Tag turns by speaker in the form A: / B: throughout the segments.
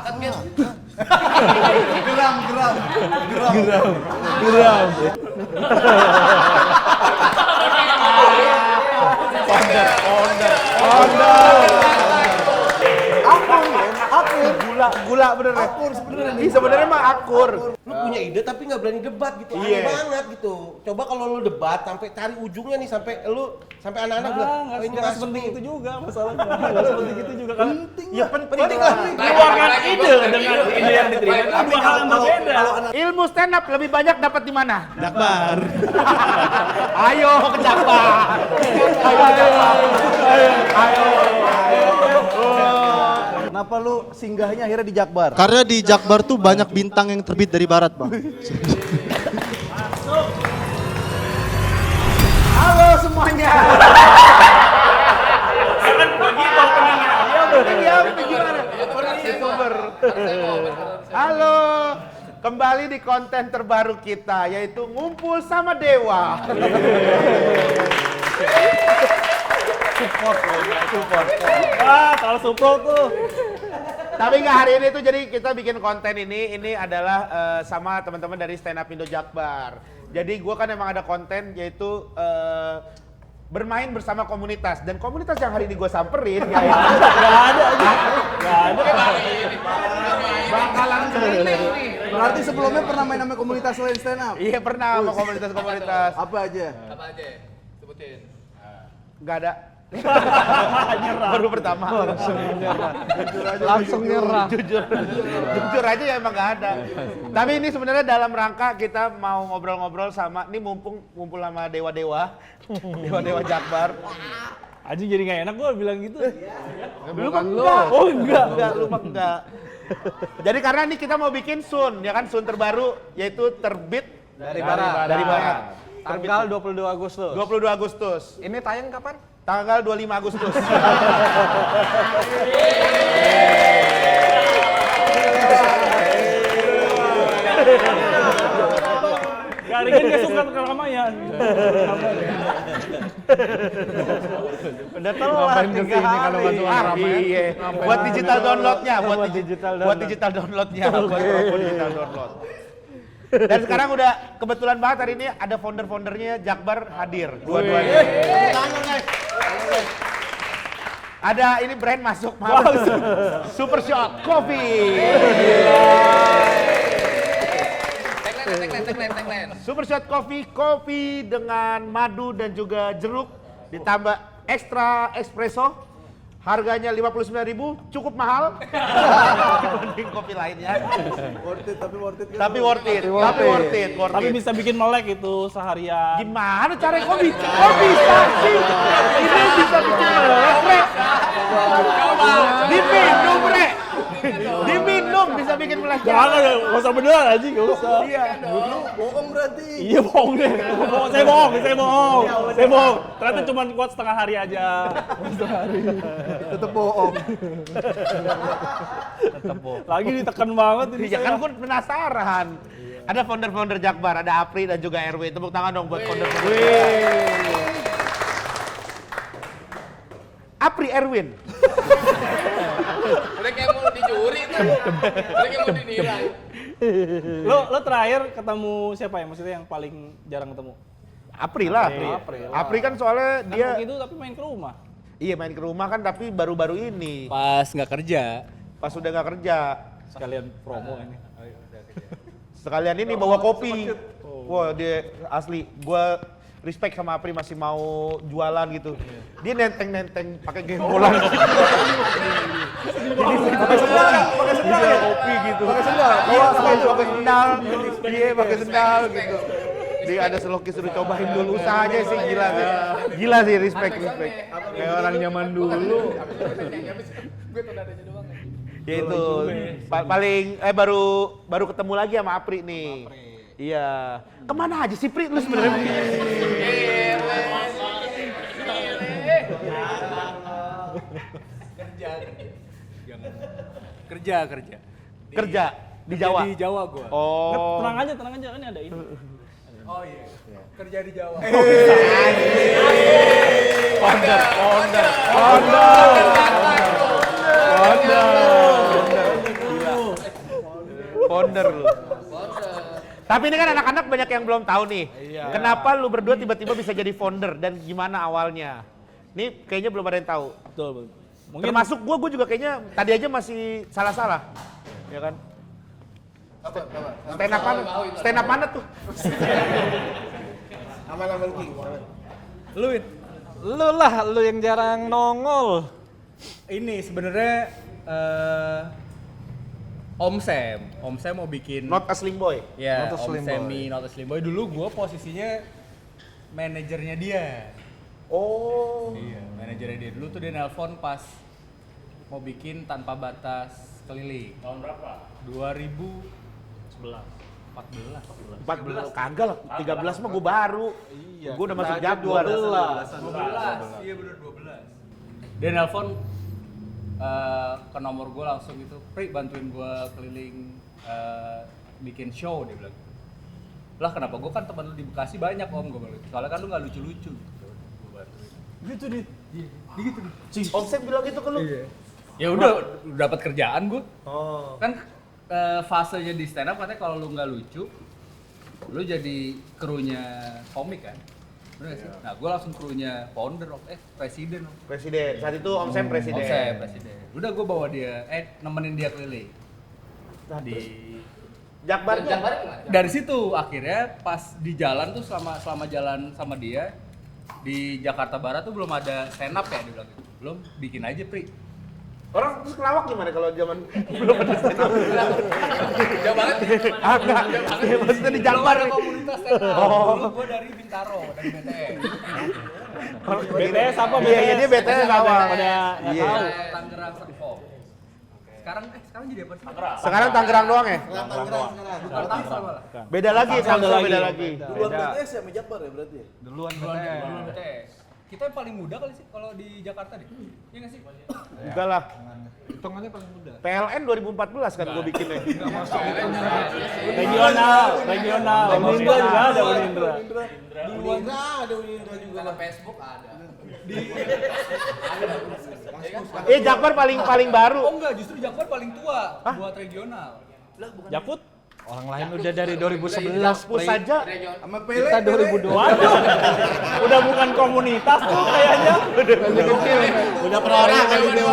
A: sepakat kan?
B: Geram. Akur. Gula bener ya? Akur sebenarnya. Sebenarnya mah akur.
A: Lu punya ide tapi nggak berani debat gitu, aneh banget gitu. Coba kalau lu debat sampai cari ujungnya nih sampai anak-anak bilang, oh ini
C: nggak
A: masuk
C: sepenting
A: nih.
C: itu juga masalahnya. Nggak sepenting itu juga kan.
B: Ya penting lah.
C: Keluarkan ide dengan ide yang diterima itu dua hal yang berbeda.
B: Ilmu stand up lebih banyak dapat di mana?
C: Jakbar.
B: Ayo ke Jakbar. Ayo.
D: Kenapa lu singgahnya akhirnya di Jakbar?
E: Karena di Jakbar tuh banyak bintang yang terbit dari barat, Bang.
B: Halo semuanya.
C: Jangan begitu
B: Halo. Kembali di konten terbaru kita yaitu ngumpul sama Dewa. Support.
C: kalau support tuh.
B: Tapi nggak hari ini tuh jadi kita bikin konten ini adalah sama teman-teman dari Stand Up Indo Jakbar. Jadi gua kan emang ada konten yaitu bermain bersama komunitas dan komunitas yang hari ini gua samperin guys.
C: Nggak ada.
B: Bakalan nih.
D: Berarti sebelumnya pernah main sama komunitas lain stand up?
B: Iya pernah sama komunitas-komunitas.
D: Apa aja?
A: Sebutin.
B: Nggak ada. Baru pertama.
D: Langsung nyerah.
B: Jujur aja ya emang nggak ada. Tapi ini sebenarnya dalam rangka kita mau ngobrol-ngobrol sama, ini mumpung ngumpul sama dewa-dewa Jakbar.
C: Anjing jadi nggak enak gua bilang gitu.
B: Lu mah enggak.
C: Oh enggak.
B: Lu mah enggak. Jadi karena ini kita mau bikin Sun, ya kan Sun terbaru yaitu terbit
D: Dari barat.
C: Tanggal 22 Agustus.
B: 22 Agustus.
D: Ini tayang kapan?
B: Tanggal 25 Agustus.
C: Garingin gak suka keramaian.
B: Udah telat tinggal kalau masuk keramaian. Iya. Buat digital downloadnya, buat digital downloadnya. Buat digital download. Dan sekarang udah kebetulan banget hari ini ada founder-foundernya Jakbar hadir dua-duanya. Ada ini brand masuk, Super Shot Coffee.
A: Tagline.
B: Super Shot Coffee, kopi dengan madu dan juga jeruk ditambah ekstra espresso. Harganya 59.000, cukup mahal dibanding kopi lainnya.
D: Worth it.
B: Tapi worth it.
C: Tapi bisa bikin melek itu seharian.
B: Gimana cara kok bisa sih? Ini bisa bikin melek, Bre. Diminum bisa bikin melek.
C: Jangan, gak usah beneran aja, gak usah.
B: Iya.
D: Bohong berarti.
C: Iya bohong deh. Saya bohong. Ternyata cuma kuat setengah hari aja.
D: Tetep bohong.
C: Lagi ditekan banget ini.
B: Ya kan gue penasaran. Ada founder-founder Jakbar, ada Apri dan juga RW. Tepuk tangan dong buat founder-founder. Apri Erwin.
A: Udah kayak mau dijuri tuh. Udah kayak mau dinilai.
C: Lo terakhir ketemu siapa ya? Maksudnya yang paling jarang ketemu?
B: Apri lah. Apri kan soalnya dia
C: Kan itu tapi main ke rumah.
B: iya main ke rumah kan tapi baru-baru ini.
F: Pas nggak kerja.
B: Pas udah nggak kerja.
C: Sekalian promo ini.
B: Sekalian ini bawa kopi. Wah dia asli. Gua respect sama Apri masih mau jualan gitu. Dia nenteng pakai gembolan. Pakai sendal kopi gitu. Pakai sendal. Iya pakai sendal gitu. Dia ada selokis suruh cobain dulu usahanya sih gila sih. Gila sih respect. Kayak orang zaman dulu. Ya itu paling baru ketemu lagi sama Apri nih. Iya. Kemana aja sih Pri lu sebenarnya? Kerja di Jawa.
F: Di Jawa gua.
B: Oh.
C: Tenang aja kan ada ini.
F: Oh iya. Kerja di Jawa.
B: Founder. Founder lu. Tapi ini kan anak-anak banyak yang belum tahu nih. Kenapa lu berdua tiba-tiba bisa jadi founder dan gimana awalnya? Ini kayaknya belum ada yang tahu.
C: Betul. Mungkin
B: Termasuk gue juga kayaknya tadi aja masih salah-salah. Ya kan? Stand up mana tuh?
A: Aman-aman King.
C: lu Win.
F: Lu yang jarang nongol.
C: Ini sebenarnya Om Sam mau bikin
B: Not a Slim Boy.
C: ya
F: Not a
C: Om
F: Slim
C: Sammy, Not a Slim Boy. Dulu gue posisinya manajernya dia.
B: Oh.
C: Iya, manajernya dia. Dulu tuh dia nelpon pas mau bikin Tanpa Batas Keliling. Tahun berapa? 14.
B: Kagak lah, 13 mah gue baru.
F: Iya.
B: Gue udah masuk Jaguar.
C: 12. Iya bener 12. Dia nelpon ke nomor gue langsung gitu, Pri bantuin gue keliling bikin show, dia bilang. Lah kenapa? Gue kan teman lu di Bekasi banyak om, gue bilang. Soalnya kan lu nggak lucu-lucu. Gue bantuin. Gitu nih. Iya, gitu nih.
B: Om Sam bilang gitu ke lu?
C: Ya udah dapat kerjaan gue. Oh. Kan fasenya di stand up katanya kalau lu nggak lucu, lu jadi krunya komik kan. Bener gak sih? Nah, gue langsung krunya founder, presiden.
B: Presiden. Saat itu Om Sam presiden.
C: Om Sam presiden. Udah gue bawa dia, nemenin dia keliling. Di
B: Jakbarnya?
C: dari situ akhirnya pas di jalan tuh selama jalan sama dia di Jakarta Barat tuh belum ada stand up ya, dia bilang gitu. Belum, bikin aja Pri.
B: Orang terus kelawak gimana kalau zaman belum ada stand up?
C: Jauh banget.
B: Enggak. Ya, maksudnya di Jakbar.
C: Belum ada komunitas stand up. Dulu gue dari Bintaro, dari BTS.
F: BTS apa?
B: Iya, dia BTS sama.
C: Iya. Tangerang Serpong. Sekarang jadi apa sih?
B: Sekarang Tangerang doang ya?
A: Tangerang sekarang.
C: Bukan Tangsel malah.
B: Beda lagi, Tangsel beda lagi.
D: Duluan BTS ya, Jakbar ya berarti ya?
F: Duluan
C: Duluan BTS. Kita yang paling muda kali sih kalau di Jakarta deh. Iya nggak sih?
B: Enggak lah.
F: Hitungannya paling muda.
B: PLN 2014 kan gue bikinnya.
C: Regional. Unindra juga ada Unindra.
A: Unindra ada Unindra juga.
G: Kalau Facebook ada.
B: Jakbar paling baru.
C: Oh enggak, justru Jakbar paling tua buat regional.
F: Jakut? Orang lain udah dari 2011.
B: Jakpus saja.
D: Sama Pele.
F: Kita 2002. Waduh. Udah bukan komunitas tuh kayaknya.
A: Udah perorangan kali dia.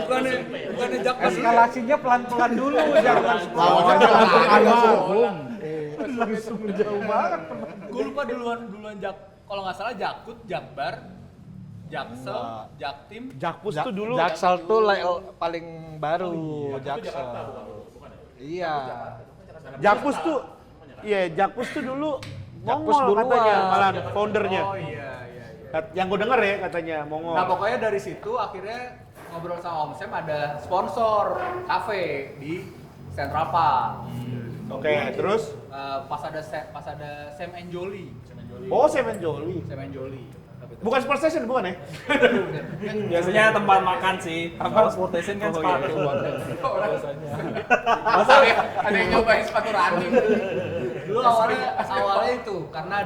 C: Bukannya Jakbar.
F: Eskalasinya pelan-pelan dulu, jangan
A: Lawannya
F: langsung jauh banget.
C: Gue lupa duluan kalau nggak salah Jakut, Jakbar, Jaksel, Jaktim.
B: Jakpus tuh dulu.
F: Jaksel tuh paling baru, Jaksel. Iya.
B: Jakpus tuh, Jakpus tuh dulu
F: Jakpus
B: Mongol
F: duluan.
B: katanya, malah foundernya.
C: Oh iya.
B: Yang gue denger ya katanya Mongol.
C: Nah pokoknya dari situ akhirnya ngobrol sama Om Sam ada sponsor kafe di Central Park.
B: Oke, terus?
C: Pas ada Sam and Jolly.
B: Oh, Seven Jolly.
C: Sam and Jolly.
B: Bukan Sport Station, bukan ya?
C: Biasanya tempat makan sih. Apa sportation kan sepatu.
G: Masa ada yang nyobain sepatu running.
C: Dulu awalnya itu karena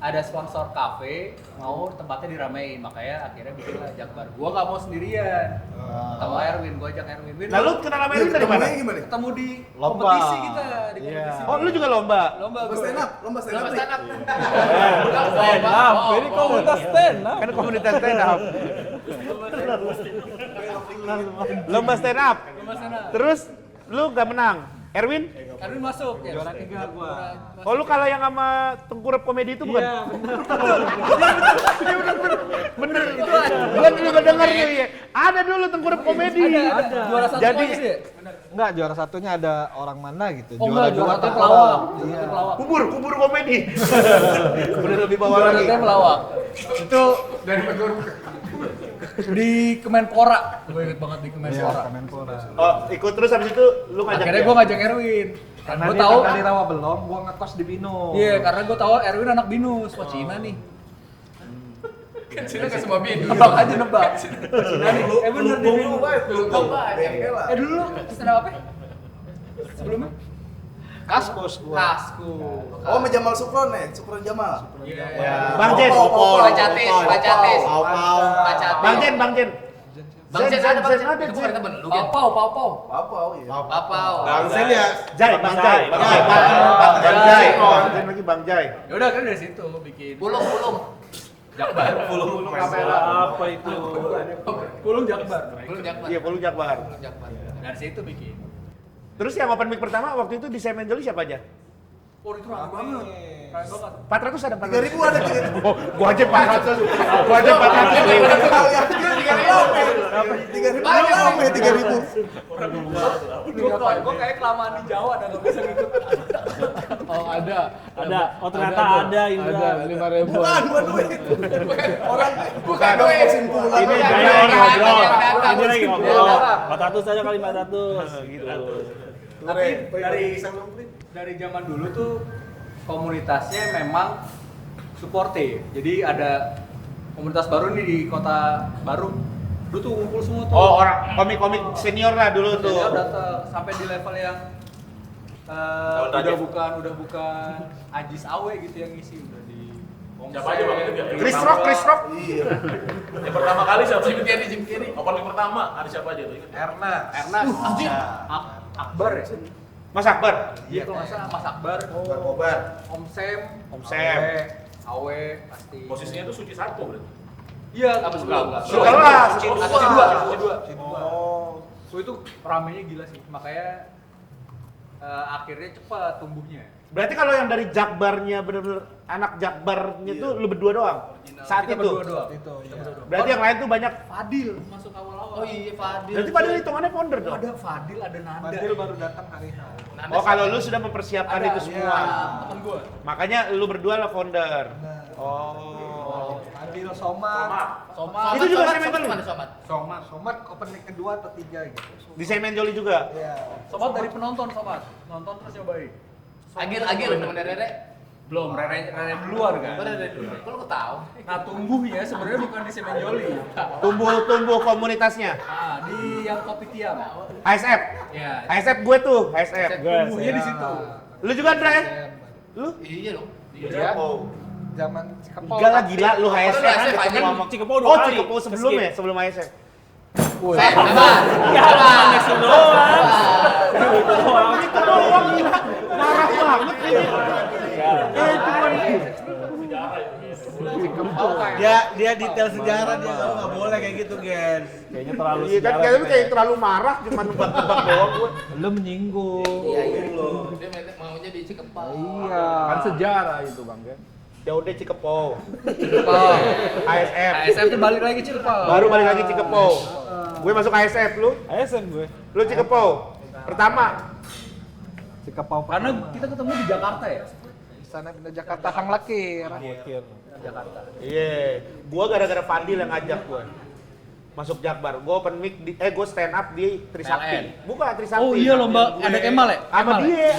C: ada sponsor kafe mau tempatnya diramein, makanya akhirnya bikinlah Jakbar. Gua nggak mau sendirian. Sama Erwin, gua ajak Erwin.
B: Lalu kenal sama Erwin dari mana?
C: Ketemu di
F: Lomba.
C: kompetisi kita, di kompetisi.
B: Oh, lu juga lomba?
C: Lomba
D: Lomba
C: gua.
D: stand up.
F: Stand up. Ini komunitas stand up.
B: Kan komunitas stand up. Lomba stand up.
C: Lomba sana.
B: Terus lu gak menang. Erwin?
C: Erwin masuk ya. Juara 3 gua.
B: Oh, lu kalah yang sama Tengkurap Komedi itu bukan?
F: Iya,
B: Bener itu. Gua juga denger tuh ya. Ada dulu Tengkurap Komedi.
C: Ada. Juara satu
B: Jadi
C: aja sih.
F: Enggak, juara satunya ada orang mana gitu.
C: Oh enggak, juara satu
F: tak
C: pelawak.
F: Iya.
B: kubur komedi. Bener lebih bawah
C: Juara
B: lagi.
C: satunya pelawak. Itu dari di Kemenpora. Gue inget banget di Kemenpora.
F: Kemenpora.
B: Oh, ikut terus habis itu lu ngajak
C: Akhirnya
B: dia?
C: gue ngajak Erwin.
F: Karena
C: Gue
F: dia
C: tahu.
F: di Rawa belum, gua ngekos di Bino.
C: Iya, karena gue tahu Erwin anak binus. Wah Cina nih.
G: Kan sini nggak semua binus.
C: Nebak aja nebak. Cina nih. Bener di binus. Dulu lu stand up apa? Sebelumnya?
F: Kaskus gua.
C: Kasku.
D: Oh, sama Jamal Sukron ya? Sukron Jamal.
B: Bang Jen.
G: Bacatis.
A: Au.
B: Bang Jen.
G: Bang Zen ada Bang Zen.
B: ada,
G: Itu
B: Zen.
G: bukan temen lu kan?
C: Pau.
D: Papau ya.
G: Papau.
A: Bang Zen ya.
B: Jai, Bang Jai. Bang Jai. Zen lagi Bang Jai.
C: Ya udah kan dari situ bikin
G: Pulung.
C: Jakbar.
A: Pulung
C: kamera. Apa itu? Pulung Jakbar.
G: Pulung Jakbar.
B: Iya, Pulung Jakbar.
G: Pulung Jakbar.
C: Dari situ bikin.
B: Terus yang open mic pertama waktu itu di Semenjoli siapa aja?
C: Oh itu ramai banget. Ramai banget.
B: 400 ada 400.
D: 3.000 ada 3.000.
B: Oh, gua aja 400. Gua aja 400.
C: Gue kayak kelamaan di Jawa dan gak bisa ngikut.
F: Oh ada. Oh ternyata ada Indra.
G: Ada 5.000.
D: Bukan buat duit. Orang
G: Bukan duit.
D: kesimpulan.
B: Ini
F: Ini
B: Jaya
F: lagi ngobrol.
G: datang.
F: Ini lagi ngobrol. 400 aja kali 400. Gitu.
C: Tapi dari zaman dulu tuh komunitasnya memang suportif. Jadi ada komunitas baru nih di kota baru. Dulu tuh ngumpul semua tuh.
B: Oh, orang komik-komik senior lah dulu tuh.
C: Jadi udah sampai di level yang udah bukan Ajis Awe gitu yang ngisi, udah di
H: Siapa aja Bang itu ya?
B: Chris Rock.
D: Iya.
H: Yang pertama kali siapa?
G: Jim Carrey.
H: Opening pertama ada siapa aja tuh? Ingat?
C: Ernest, Akbar ya?
B: Mas Akbar.
C: Iya kalau nggak salah Mas Akbar,
A: Kobar.
C: Om Sam, Awe pasti.
H: Posisinya tuh Suci 1 berarti.
C: Iya,
G: Apa sebelah?
B: Setelah.
C: Suci dua. So itu ramenya gila sih, makanya akhirnya cepat tumbuhnya.
B: Berarti kalau yang dari Jakbarnya bener-bener anak Jakbarnya tuh lu berdua doang. Saat
C: Kita
B: itu.
C: berdua doang.
B: Berarti yang lain tuh banyak.
C: Fadil masuk awal-awal.
G: Oh iya Fadil.
B: Berarti pada hitungannya founder dong.
C: Ada Fadil, ada Nanda.
A: Fadil baru datang hari H.
G: Nanda
B: Oh, kalau
G: siapa?
B: lu sudah mempersiapkan
C: Ada,
B: itu semua.
C: temen gua.
B: Makanya lu berdua lah founder.
A: Oh. Fadil Somad.
G: Somat.
B: Itu juga
G: Somat,
B: Semenjoli.
G: Somat, Somat.
A: Somad opening kedua atau tiga gitu.
B: Di Semenjoli juga.
A: Iya.
C: Sobat dari penonton, sobat. Nonton terus nyobain.
G: Agil, temen Rere.
C: Belum, Rere duluan kan.
G: Oh, Rere dulu. Kok lu tahu?
C: Nah, tumbuhnya sebenarnya bukan di Semenjoli.
B: Tumbuh komunitasnya.
C: Ah, di yang Kopi Tiam.
B: HSF.
C: Ya.
B: HSF gue tuh, HSF.
C: Tumbuhnya di situ.
B: Lu juga Dre? Lu?
G: Iya dong.
B: Oh.
A: Zaman Cikepol.
B: Enggak lah gila lu HSF.
G: Lu HSF aja.
B: Ketemu sama-
F: Cikepol 2
B: Oh,
F: kali.
B: Cikepol sebelum ya, sebelum HSF.
G: Sabar.
F: Ya, Max doang. Itu doang.
B: Itu doang gila. Marah banget ini. Cuman
A: Dia detail sejarah dia nggak boleh kayak gitu, Gen.
F: Kayaknya terlalu
B: iya kan
F: sejarah.
B: kayak terlalu marah cuma nebak-nebak doang gue.
F: Lu menyinggung.
G: Iya. Dia maunya di Cikepal.
F: Iya. Kan sejarah itu, Bang, kan.
B: Ya udah Cikepol.
C: Cikepol.
B: HSF.
C: ASF tuh balik lagi Cikepol.
B: Baru balik lagi Cikepol. Gue masuk HSF lu.
F: ASM gue.
B: Lu Cikepol. Pertama.
A: Cikepol.
C: Karena kita ketemu di Jakarta ya.
A: Sana pindah Jakarta Hang Lakir.
C: Jakarta.
B: Iya. Gua gara-gara Fadil yang ngajak gue. Masuk Jakbar. Gue open mic gue stand up di Trisakti. Bukan Trisakti.
C: Oh iya lomba ada Kemal ya?
B: Sama
C: Kemal ya?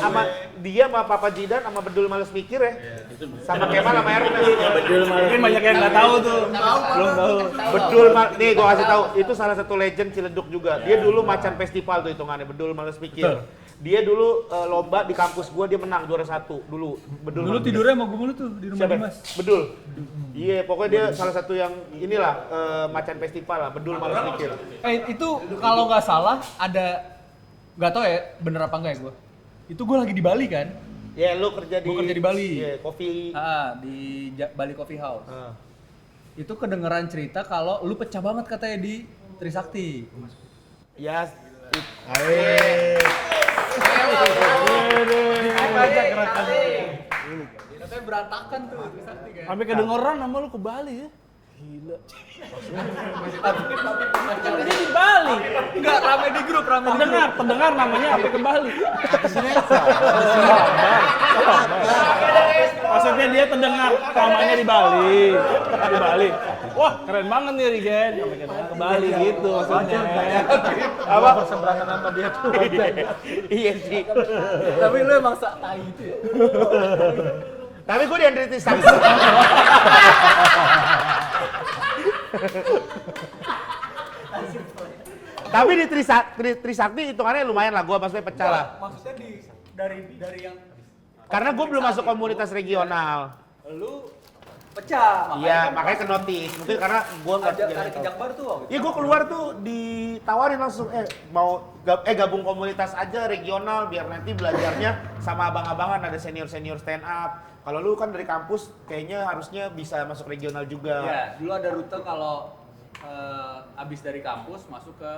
B: dia sama Papa Jidan sama Bedul Males Mikir ya. Sama Kemal sama Ernest.
F: Mungkin banyak yang nggak tahu tuh. Belum tahu.
B: Bedul nih gua kasih tahu itu salah satu legend Ciledug juga. Dia dulu macan festival tuh hitungannya Bedul Males Mikir. Dia dulu lomba di kampus gua dia menang juara 1 dulu. Bedul.
C: Dulu
B: Males
C: tidurnya sama gue mulu tuh di rumah
B: Siapa?
C: Dimas.
B: Bedul. Iya, pokoknya dia salah satu yang inilah macan festival lah, Bedul Males Mikir.
C: Itu kalau nggak salah ada nggak tahu ya bener apa enggak ya gue. Itu gue lagi di Bali kan.
B: Ya, lu kerja di
C: Gua kerja di Bali.
B: Iya, kopi.
C: Di Bali Coffee House.
B: Ah.
C: Itu kedengeran cerita kalau lu pecah banget katanya di Trisakti.
B: Ya,
C: Katanya berantakan tuh Trisakti kan.
F: Sampai kedengeran nama lu ke Bali ya. Gila. Ini di Bali.
C: Enggak, rame di grup, rame di grup.
F: Pendengar namanya apa ke Bali? Maksudnya dia pendengar namanya di Bali. Di Bali. Wah, keren banget nih Rigen. Sampai kedengar ke Bali gitu maksudnya.
B: apa?
A: Berseberangan sama dia tuh.
B: Iya sih.
C: Tapi lu emang tai itu ya.
B: Tapi gue di Andri Trisakti. Tapi di Trisakti hitungannya lumayan lah, gue maksudnya pecah lah.
C: Maksudnya dari yang
B: Karena gue belum masuk komunitas regional.
C: lu Pecah.
B: Iya, makanya ke notice. Mungkin karena gua nggak
C: Tarik ke Jakbar tuh waktu itu.
B: Iya, gua keluar tuh ditawarin langsung mau gabung komunitas aja regional biar nanti belajarnya sama abang-abangan, ada senior-senior stand up. Kalau lu kan dari kampus kayaknya harusnya bisa masuk regional juga.
C: Iya, dulu ada rute kalau abis dari kampus masuk ke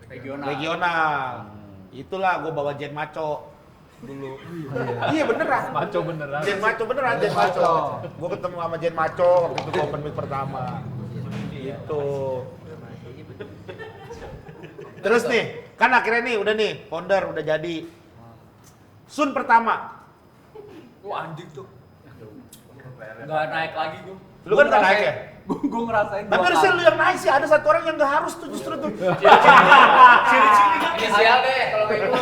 C: regional.
B: Regional. Itulah gua bawa Jen Maco dulu. Iya beneran.
F: Maco beneran.
B: Jen Maco beneran, Jen Maco. Gua ketemu sama Jen Maco waktu itu open mic pertama. Gitu. Terus nih, kan akhirnya nih udah nih, founder udah jadi. Sun pertama.
C: Wah anjing tuh. Nggak naik lagi gua.
B: Lu kan nggak naik ya?
C: Gua ngerasain
B: Tapi harusnya lu yang naik sih, ada satu orang yang nggak harus tuh justru tuh.
G: Inisial deh kalau kayak gitu.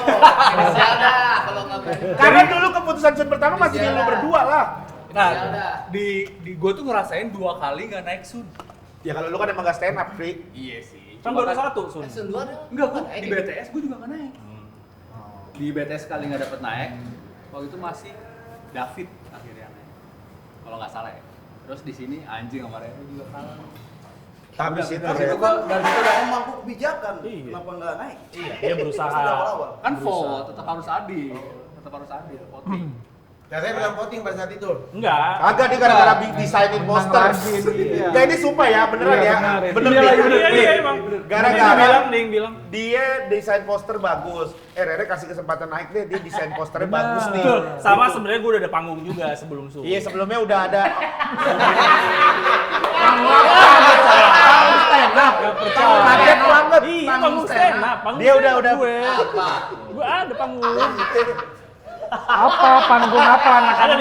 G: Inisial dah kalau nggak berani.
B: Karena dulu keputusan Sun pertama masih di lu berdua lah.
C: Nah,
G: Ya udah.
C: di gua tuh ngerasain 2 kali nggak naik Sun.
B: Ya kalau lu kan emang nggak stand up, Fri.
C: Iya sih.
F: Kan baru satu, Sun.
G: Sun dua deh.
C: Enggak, gua di BTS gua juga nggak naik. Di BTS kali nggak dapet naik. Waktu itu masih David akhirnya naik. Kalau nggak salah ya. Terus di sini anjing sama Reno juga kalah.
B: Tapi situ
C: Dari situ gua udah
D: Emang kok kebijakan,
F: Iya.
D: kenapa nggak naik?
F: Iya, dia berusaha.
D: Sudah awal-awal.
C: kan vote tetap harus adil. Tetap harus adil voting.
A: Ya saya bilang voting pada saat itu.
F: Enggak.
B: Agak dia gara-gara desainin poster. Ya ini sumpah ya, beneran ya. Bener nih.
F: Iya, emang.
B: Gara-gara
F: bilang.
B: dia desain poster bagus. Rere kasih kesempatan naik deh, dia desain posternya bagus nih.
F: Betul. Sama sebenarnya gue udah ada panggung juga sebelum Sun.
B: Iya sebelumnya udah ada.
F: Gak percaya.
B: Kaget banget.
F: Iya, panggung stand up. Panggung
B: Dia
F: stand up
B: udah.
F: gue.
G: Apa?
F: Gue ada panggung.
I: Apa panggung apa anak
F: Ada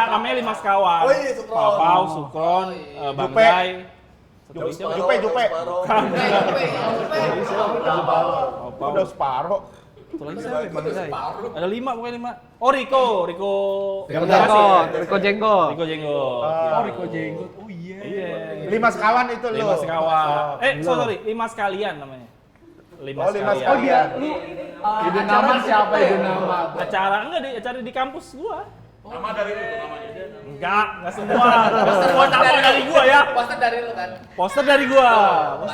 F: namanya 5 sekawan.
D: Oh iya, Sukron.
F: Papau, Sukron, Banggai.
B: Jupe.
F: Papau.
B: Udah separuh.
F: Satu lagi siapa ya? Banggai. Ada 5 pokoknya 5. Oh Riko.
I: Riko Jenggot.
F: Riko Jenggot.
B: Oh,
F: Riko Jenggot. Oh iya.
B: 5 sekawan itu lo.
F: 5 sekawan. Sorry, 5 sekalian namanya. 5
B: Oh, 5 sekalian.
I: Ide nama siapa ide nama?
F: Acara di kampus gua.
H: Nama dari lu namanya.
F: Enggak semua. Enggak semua nama dari gua ya.
G: Poster dari lu kan.
F: Poster dari gua.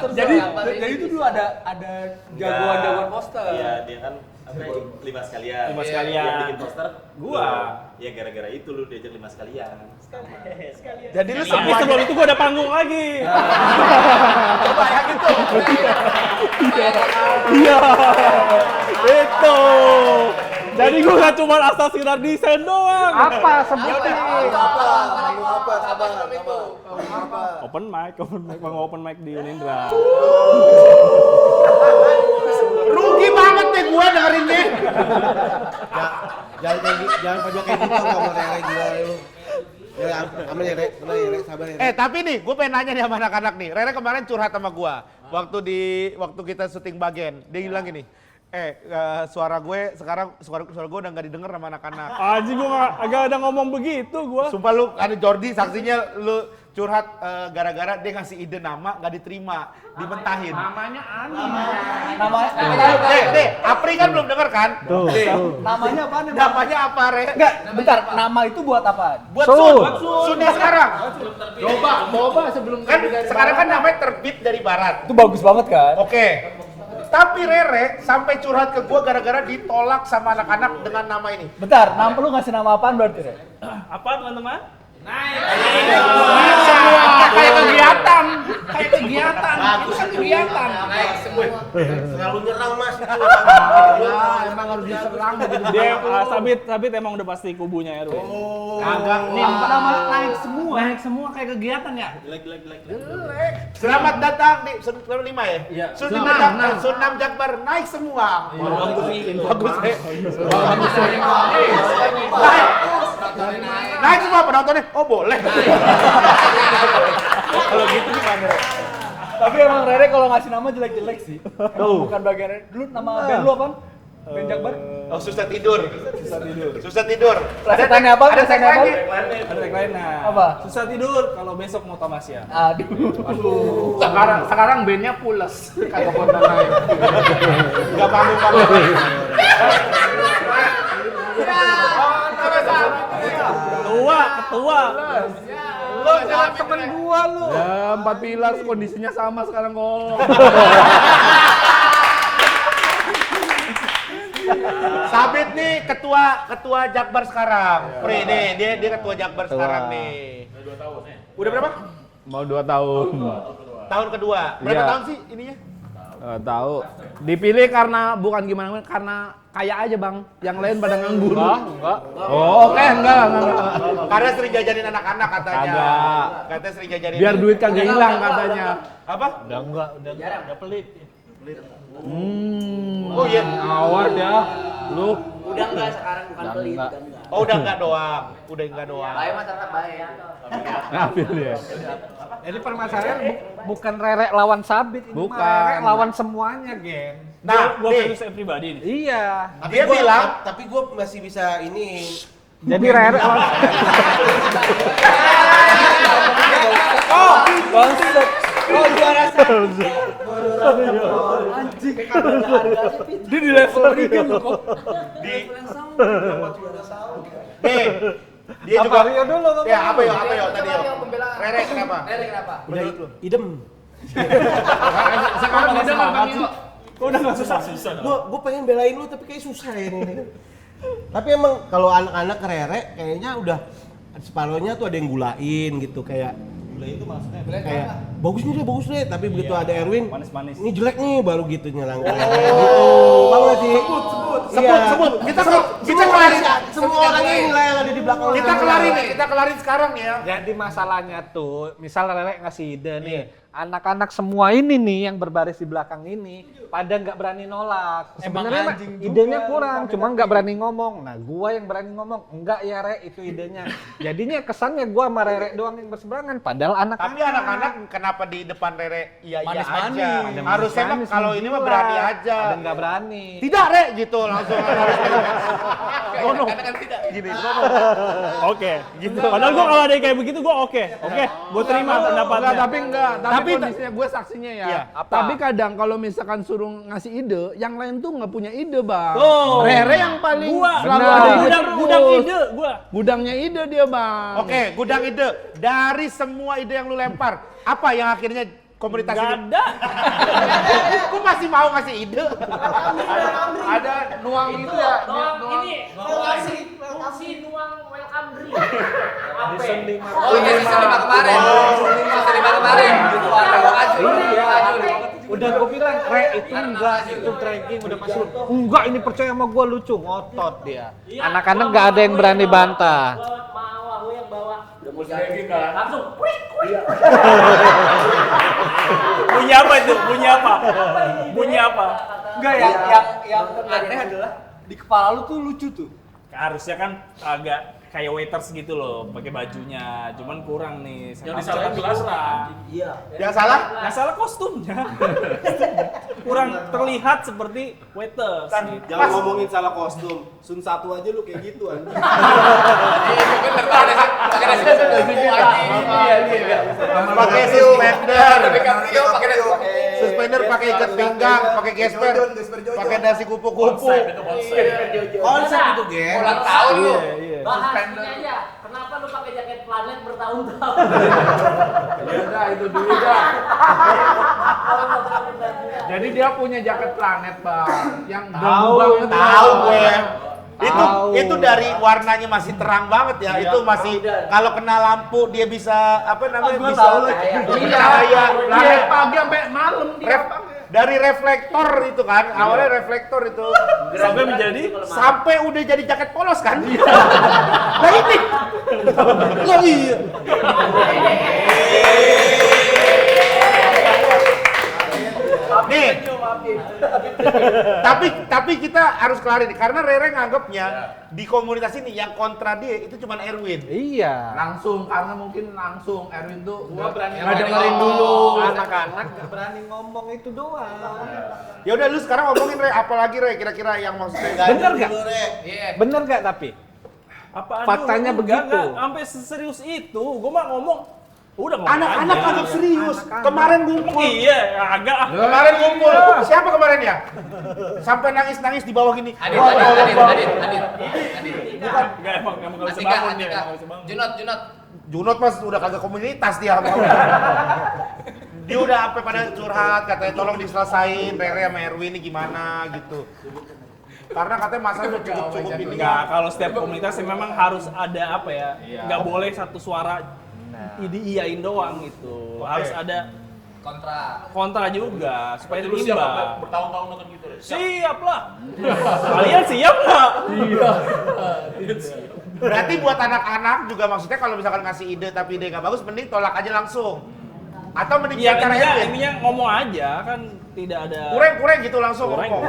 C: Jadi itu dulu ada jagoan poster.
J: Iya, dia kan apa 5 sekalian.
F: 5 sekalian.
J: Yang bikin poster
F: Gua.
J: Ya gara-gara itu lu diajak 5 sekalian.
B: Jadi lu
F: Tapi
B: semuanya.
F: sebelum itu gua ada panggung lagi.
B: Coba ya gitu.
F: Iya. Itu. Jadi gua gak cuma asal sekedar desain doang.
I: Apa sebutin?
D: Apa? Sabar. Apa?
F: Open mic, panggung open mic di Unindra.
B: Rugi banget deh gue dengerinnya.
A: Jangan pajak kayak gitu sama Rere gila lu. Ya aman ya Rere, tenang ya Rere, sabar ya.
B: Tapi nih, gue pengen nanya nih sama anak-anak nih. Rere kemarin curhat sama gue waktu kita syuting Bagen. Dia bilang gini, suara gue sekarang suara gue udah nggak didengar sama anak-anak.
F: Anjing gua agak ada ngomong begitu gua.
B: Sumpah lu ada Jordi saksinya lu curhat gara-gara dia ngasih ide nama nggak diterima, dimentahin.
I: Namanya aneh.
B: Deh, Apri kan belum denger kan?
I: Tuh.
C: Namanya apa nih?
B: Namanya apa, Re?
C: Enggak, bentar. Nama itu buat apa?
B: Buat
I: Sun.
B: Sun yang sekarang.
I: Coba sebelum
B: Kan sekarang kan namanya terbit dari barat.
C: Itu bagus banget kan?
B: Oke. Tapi Rere sampai curhat ke gua gara-gara ditolak sama anak-anak dengan nama ini.
C: Bentar, lu ngasih nama apaan berarti, Re?
F: Apa teman-teman?
I: kayak kegiatan. Kayak kegiatan. Itu kan kegiatan.
G: Naik semua.
A: Selalu nyerang Mas.
I: Emang harus diserang begitu.
F: Dia Sabit emang udah pasti kubunya RW.
B: Kagak nih.
I: Nama naik semua. Naik semua kayak kegiatan ya.
B: Selamat datang di Sun 5 ya?
F: Iya.
B: Sunam Jakbar naik semua. Bagus ya. Naik semua penontonnya. Oh boleh.
F: Kalau gitu gimana?
C: Tapi emang Rere kalau ngasih nama jelek-jelek sih. Bukan bagian Rere. Dulu nama band lu apa? Band Jakbar?
B: Oh susah tidur. Susah tidur.
C: Plesetannya apa?
B: Ada
C: Plesetannya apa?
B: tagline-nya.
F: Ada tagline-nya.
C: Apa?
F: Susah tidur kalau besok mau tamasya.
C: Aduh.
I: Sekarang bandnya pules. Kagak pernah naik.
B: Enggak panggung-panggung.
F: Ketua.
I: Lo jangan temen gua lu.
F: Ya, 4 pilar kondisinya sama sekarang kok.
B: Sabit nih ketua Jakbar sekarang. Pri nih, dia ketua Jakbar sekarang nih.
H: Udah 2 tahun ya.
B: Udah berapa?
F: Mau 2 tahun.
B: Tahun kedua. Berapa
F: Iya.
B: tahun sih ininya?
F: Nggak tahu. Dipilih karena bukan gimana, karena kaya aja bang. Yang lain pada nganggur.
I: Enggak.
F: Oh, oke, enggak.
B: Karena sering jajanin anak-anak katanya.
F: Kagak.
B: Katanya sering jajanin.
F: Biar duit kagak hilang katanya.
B: Apa?
I: Udah pelit.
B: Oh iya.
F: Awas ya. Lu.
G: Udah enggak sekarang bukan pelit, udah enggak.
B: Oh udah enggak doang. Udah enggak doang.
G: Baik mah tetap baik.
F: Ngambil ya.
I: Jadi permasalahan bukan Rere lawan Sabit, ini
F: Bukan.
I: mah Rere lawan semuanya, Gen.
B: Nah,
C: Gua
B: nih,
C: versus saya pribadi nih.
I: Iya.
B: dia bilang
A: tapi gue masih bisa ini.
I: Jadi Rere lawan
C: Dia di level Rigen lu kok.
B: nih, dia
I: Apa
B: juga
I: Rio dulu?
B: ya apa yo tadi yo. Rere kenapa?
A: Udah idem.
I: Sekarang udah Bang Io.
C: Udah enggak susah.
A: Gue pengen belain lu tapi kayak susah ya ini. Tapi emang kalau anak-anak Rere kayaknya udah separohnya tuh ada yang gulain gitu kayak kayak bagus nih, tapi begitu ada Erwin
C: Manis-manis.
A: ini jelek nih baru gitu nyerang gitu. Tahu gak sih?
B: Sebut. Kita kelarin.
A: Semua orang ini lah yang ada di belakang.
B: Kita kelarin sekarang ya.
I: Jadi masalahnya tuh, misal Rere ngasih ide nih, anak-anak semua ini nih yang berbaris di belakang ini pada nggak berani nolak. Sebenarnya mah idenya kurang, cuma nggak berani ngomong. Nah, gua yang berani ngomong, enggak ya Re, itu idenya. Jadinya kesannya gua sama Rere doang yang berseberangan, padahal
B: Tapi anak-anak kenapa di depan Rere iya aja?
I: Ada
B: Harusnya mah
I: manis-manis
B: kalau ini mah berani aja.
I: Ada nggak berani.
B: Tidak Re gitu langsung.
G: Katakan tidak.
B: Gini.
C: Oke, gitu. Padahal gua kalau ada yang kayak begitu gua oke. Gua terima pendapatnya.
F: Tapi kondisinya gue saksinya ya.
B: Iya,
F: Tapi kadang kalau misalkan suruh ngasih ide, yang lain tuh nggak punya ide bang.
C: Oh.
F: Rere yang paling
C: Gua
F: selalu
C: benar.
F: ada ide
C: Gudang
F: terus.
C: ide gua.
F: Gudangnya ide dia bang.
B: Oke, gudang ide. Dari semua ide yang lu lempar, apa yang akhirnya komunitas
C: Gak
B: ini?
C: ada.
B: Aku masih mau ngasih ide.
I: Ada nuang itu ya.
G: Fungsi nuang welcome drink. Oh iya season 5 kemarin. Season 5 kemarin. Gitu ada
I: Udah gue bilang, Re itu enggak, itu tracking udah pasti. Enggak, ini percaya sama gue lucu, ngotot dia. Anak-anak nggak ada yang berani bantah.
G: Mau aku yang bawa. Udah mulai langsung kuik.
C: Bunyi apa itu? Bunyi apa?
I: Enggak ya, yang aneh adalah di kepala lu tuh lucu tuh.
C: Harusnya kan agak kayak waiters gitu loh, pakai bajunya. Cuman kurang nih.
H: Yang disalahin gelas lah.
G: Iya.
B: Yang salah?
C: Nggak salah kostumnya. Kurang terlihat seperti waiters. Gitu.
D: Jangan ngomongin salah kostum. Sun 1 aja lu kayak gitu anjing.
B: Pakai suspender. Suspender pakai ikat pinggang, pakai gesper, pakai dasi kupu-kupu.
A: Konsep itu, Gen.
G: Ulang tahun lu.
C: Iya.
G: Bahas ini aja. Kenapa lu pakai jaket planet bertahun-tahun?
I: Itu dulu dah. Jadi dia punya jaket planet bang, yang
B: Tahu gue. Itu dari warnanya masih terang banget ya. Itu masih kalau kena lampu dia bisa apa namanya bisa cahaya.
I: Planet pagi sampai malam dia.
B: Dari reflektor itu kan, awalnya reflektor itu
C: Sampai menjadi
B: sampai udah jadi jaket polos kan. Nah ini. Lah iya. Nih. Tapi kita harus kelarin karena Rere nganggapnya di komunitas ini yang kontra dia itu cuma Erwin.
I: Iya.
F: Langsung karena mungkin langsung Erwin tuh
I: Gua berani
F: nggak dengerin
I: ngomong.
F: dulu.
I: Anak-anak nggak berani ngomong itu doang.
B: Ya udah lu sekarang ngomongin Re, apalagi Re kira-kira yang maksudnya
I: Bener nggak? Bener nggak tapi?
C: apaan
I: Faktanya
C: dulu?
I: begitu.
C: Enggak, sampai seserius itu. Gua mah ngomong udah ngomong
B: anak-anak
C: aja.
B: agak serius. Kemarin ngumpul.
C: Iya, agak ah.
B: Kemarin ngumpul. Siapa kemarin ya? Sampai nangis-nangis di bawah gini.
G: Adit.
C: Bukan, enggak emang enggak bisa bangun dia, enggak bisa bangun.
G: Junot.
B: Junot mas udah kagak komunitas dia sama dia udah sampai pada curhat katanya tolong diselesain Rere sama Erwin ini gimana gitu. Karena katanya masalah udah cukup ini.
F: Enggak, kalau setiap komunitas sih memang harus ada apa ya? Enggak boleh satu suara diiyain doang gitu. Harus ada kontra juga supaya
H: Lu siap
F: imbang.
H: bertahun-tahun nonton gitu deh.
F: Siap lah. Kalian siap nggak? Iya.
B: Berarti buat anak-anak juga maksudnya kalau misalkan ngasih ide tapi ide nggak bagus, mending tolak aja langsung. Atau mending
F: Ya
B: caranya
F: intinya ngomong aja kan tidak ada.
B: kurang gitu langsung ngomong.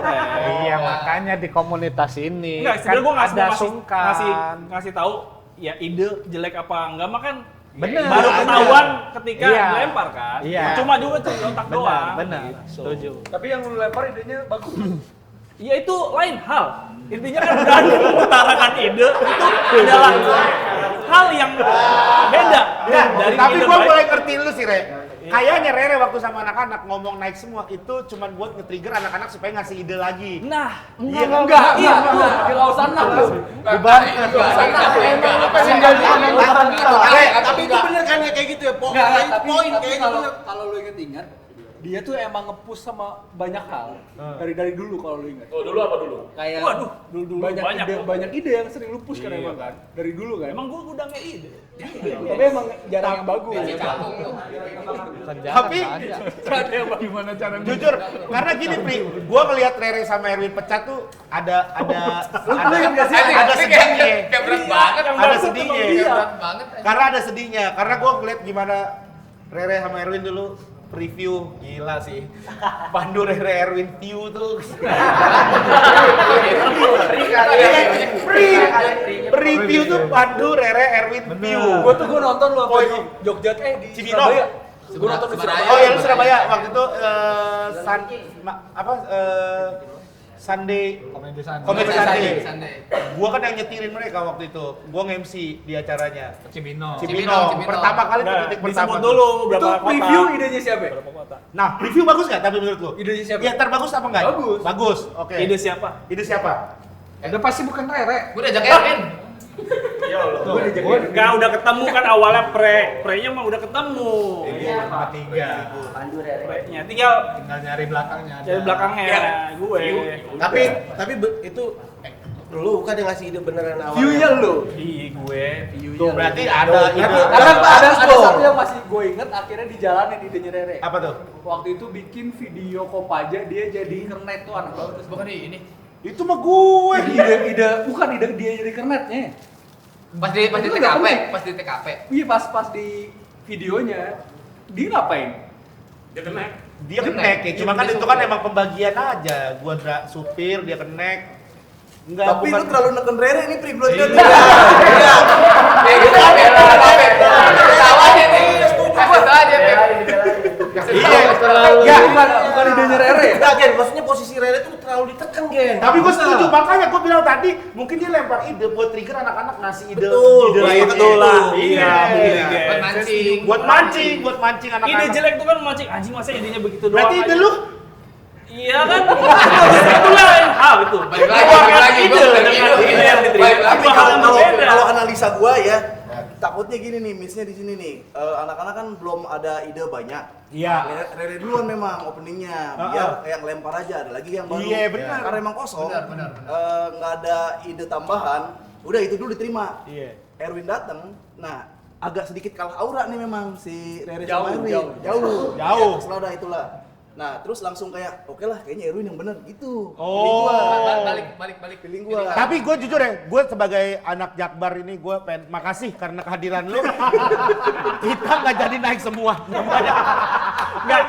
I: Iya, makanya di komunitas ini
F: Enggak, sebenarnya gue nggak
I: ada
F: mau
I: sungkan.
F: ngasih tahu ya ide jelek apa enggak mah kan
I: Bener.
F: baru ketahuan ketika
I: Iya.
F: dilempar kan.
I: Iya.
F: Cuma juga tuh otak doang.
I: Benar.
F: Gitu.
I: Setuju.
C: Tapi yang lu lempar idenya bagus.
F: Ya itu lain hal. Intinya kan berani mengutarakan ide itu adalah hal yang beda
B: Ya,
F: dari
B: tapi
F: ide
B: gua
F: baik.
B: mulai ngerti lu sih, Re. Kayaknya Rere waktu sama anak-anak ngomong naik semua itu cuman buat nge-trigger anak-anak supaya ngasih ide lagi.
F: Nah,
C: Enggak. Enggak usah nak lu.
A: Tapi itu bener kan ya kayak gitu ya, poin kayak gitu.
C: Kalau lu inget-inget, dia tuh emang nge-push sama banyak hal dari dulu kalau lu inget.
H: Oh, dulu apa dulu?
C: Kayak
F: Waduh, dulu
C: banyak ide yang sering lu push kan emang kan dari dulu kan.
F: emang gua udah nggak ide.
C: Tapi emang jarang yang bagus.
B: Tapi
C: Gimana cara
B: jujur, karena gini Pri, gua ngelihat Rere sama Erwin pecah tuh ada sedihnya.
G: Kayak berat banget.
B: Ada sedihnya.
G: Berat banget.
B: Karena ada sedihnya, karena gua ngeliat gimana Rere sama Erwin dulu review, gila sih. Pandu Rere Erwin view tuh. Review tuh Pandu Rere Erwin view.
C: Gua nonton lu apa di Jogja di
B: Cibinong.
C: Surabaya. Gua nonton di Surabaya.
B: Oh ya lu Surabaya waktu itu Sunday Comedy Sunday. Gua kan yang nyetirin mereka waktu itu. Gua nge-MC di acaranya.
C: Cibinong.
B: Pertama kali tuh titik pertama.
F: Disebut dulu
C: Itu
F: berapa kota.
C: preview idenya siapa?
F: Berapa kota?
B: Nah, review bagus nggak tapi menurut lu?
C: Idenya siapa?
B: Ya terbagus apa enggak?
C: Bagus.
B: Bagus. Oke.
F: Ide siapa?
B: Ide siapa?
I: Udah pasti bukan Rere.
G: Gue udah ajak Erwin.
F: Enggak udah ketemu kan awalnya pre-nya mah udah ketemu.
B: Tiga.
F: Pre-nya tinggal
B: Nyari belakangnya.
F: dari belakangnya gue.
A: Tapi itu lu kan yang ngasih ide beneran awal.
C: View-nya lu.
F: Iya gue,
B: Tuh berarti ada ide.
C: Karena ada satu yang masih gue inget akhirnya dijalanin idenya Rere.
B: Apa tuh?
C: Waktu itu bikin video Kopaja dia jadi kernet tuh anak banget.
G: Bukan ini.
B: Itu mah gue.
C: Bukan ide dia jadi kernetnya.
G: Pas di TKP.
C: Iya pas di videonya dia ngapain?
H: Dia kena.
B: Dia kenek ya, cuma kan itu kan emang pembagian aja. Gua supir, dia kenek. Enggak,
D: Tapi
B: bukan.
D: lu terlalu neken Rere ini privilege dia.
B: Iya,
C: Bukan idenya Rere.
A: Enggak, Gen, maksudnya posisi Rere tuh terlalu ditekan, Gen.
B: tapi gue setuju, makanya gue bilang tadi mungkin dia lempar ide buat trigger anak-anak ngasih ide
A: Betul,
B: ide lain
A: betul
B: itu.
A: lah.
B: Iya,
G: Buat mancing.
B: buat mancing
F: Ide
B: anak-anak.
F: jelek tuh kan mancing anjing masa idenya begitu doang.
B: Berarti ide
F: aja.
B: lu
F: Iya kan? Itulah yang hal itu.
G: Balik lagi,
F: Ide dengan ide yang diterima.
D: Tapi
F: Dua hal yang berbeda.
D: kalau analisa gua ya, takutnya gini nih, miss-nya di sini nih. Anak-anak kan belum ada ide banyak.
B: Iya.
D: Rere duluan memang openingnya, biar yang lempar aja, ada lagi yang baru.
B: Iya, benar.
D: Karena emang kosong.
G: Benar.
D: Nggak ada ide tambahan, udah itu dulu diterima.
B: Iya.
D: Erwin datang, nah agak sedikit kalah aura nih memang si Rere
C: Jauh,
D: sama Erwin.
B: Jauh.
D: Jauh. Seloda itulah. Nah, terus langsung kayak, oke lah, kayaknya Erwin yang bener gitu.
B: Oh.
G: Balik.
D: Feeling gua.
B: Tapi gue jujur ya, gue sebagai anak Jakbar ini gue pengen makasih karena kehadiran lu. Kita nggak jadi naik semua.
F: Enggak.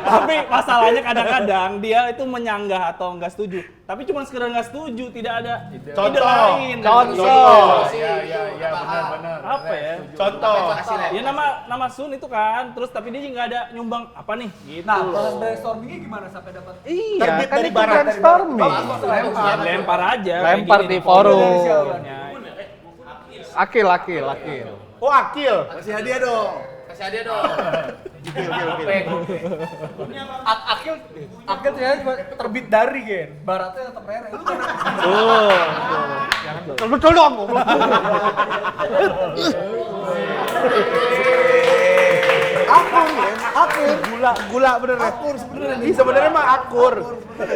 F: Tapi masalahnya kadang-kadang dia itu menyanggah atau enggak setuju. Tapi cuma sekedar enggak setuju, tidak ada ide lain.
B: Contoh. Iya, benar.
F: Apa ya?
B: Contoh.
F: Ya nama Sun itu kan, terus tapi dia nggak ada nyumbang apa nih gitu.
C: Nah, proses brainstormingnya gimana sampai dapat?
I: Iya,
B: Terbit
I: kan
B: dari
I: itu
B: barat.
I: brainstorming.
F: Ya, lempar aja.
I: Lempar
F: kayak gini
I: di forum.
C: Dari siapa?
I: Akil.
B: Oh, Akil.
D: Kasih hadiah dong.
G: Kasih hadiah dong.
C: Akil ternyata cuma terbit dari Gen. Baratnya tetap Rere. Lu kan
F: Tuh.
I: Betul dong, goblok.
B: Akur. Gula bener ya.
D: Akur sebenarnya.
B: Ih, sebenarnya mah akur.